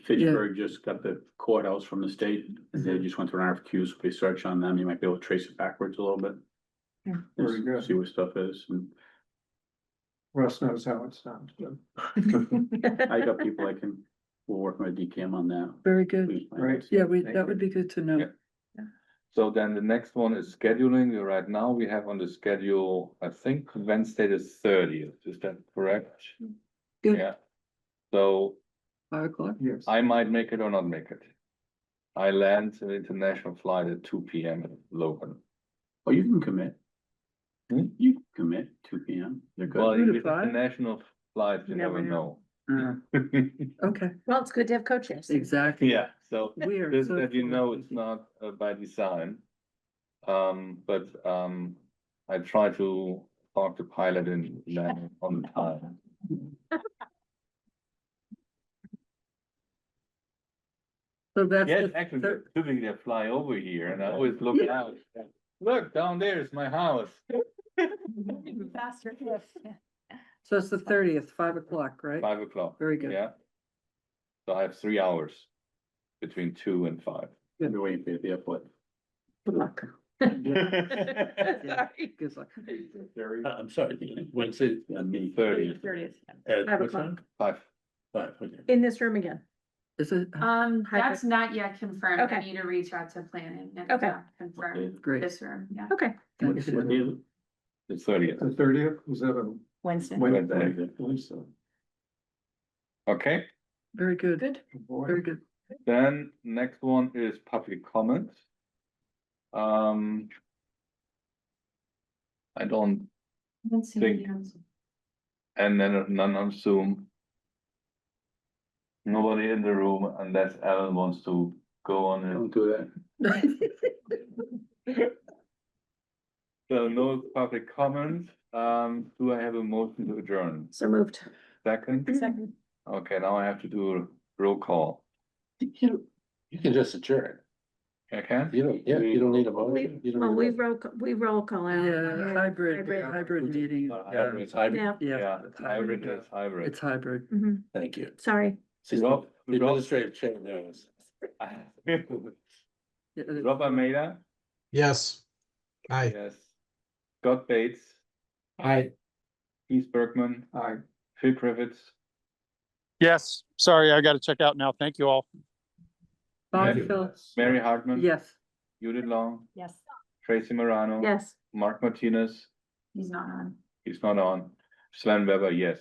Fitchburg just got the courthouse from the state, and they just went through an RFQ, so if you search on them, you might be able to trace it backwards a little bit. Yeah. And Very good. see what stuff is, and Russ knows how it sounds. Good. I got people I can, we're working with DCAM on that. Very good. Right. Yeah, Thank that you. would be good to know. Yeah. So then the next one is scheduling. Right now we have on the schedule, I think Wednesday the 30th. Is that correct? Good. Yeah. So 5 o'clock? Yes. I might make it or not make it. I land an international flight at 2 PM in Logan. Oh, you can commit. Hmm? You can commit 2 PM, they're Well, good. to with 5? international flight, you Never never know. Okay, Well, it's good to have co-chairs. exactly. Yeah, so We are this, so that you know, forward. it's not by design. But I try to talk to pilot and land on time. So that's Yes, the actually, thir- typically they fly over here and I always look out. Look, down there is my house. Faster, yes. so it's the 30th, 5 o'clock, right? 5 o'clock. Very good. Yeah. So I have 3 hours between 2 and 5. I'll be waiting for you at the airport. Good luck. Yeah, good luck. I'm sorry, Wednesday, Me. 30th, 30th. at 5 what o'clock. time? 5. 5, okay. In this room again. Is it? That's not yet confirmed. I Okay. need to reach out to planning and Okay. confirm Great. this room, yeah. Okay, Thank What you. day is it? The 30th. The 30th, was that a Wednesday. Wednesday? Okay, Very good, Good. Boy. very good. then next one is public comment. I don't, Think. and then none on Zoom. Nobody in the room unless Alan wants to go on it. Don't do that. So no public comment. Do I have a motion to adjourn? So moved. Second? Second. Okay, now I have to do a roll call. You can just adjourn. I can? You don't need a motion. You don't Well, need we roll call out. Yeah, hybrid meeting. It's hybrid. Yeah, Yeah, It's hybrid, it's hybrid. it's hybrid. mhm. Thank you. Sorry. See, Rob- the administrative chair knows. Yeah, Rob Almeida? Yes. Aye. Yes. Scott Bates, I, Keith Bergman, Aye. Phil Griffiths, Yes. Sorry, I got to check out now. Thank you all. Bye, Mary- Phil. Mary Hartman. Yes. Judith Long, yes. Tracy Morano. Yes. Mark Martinez, He's not on. he's not on. Sven Weber, yes.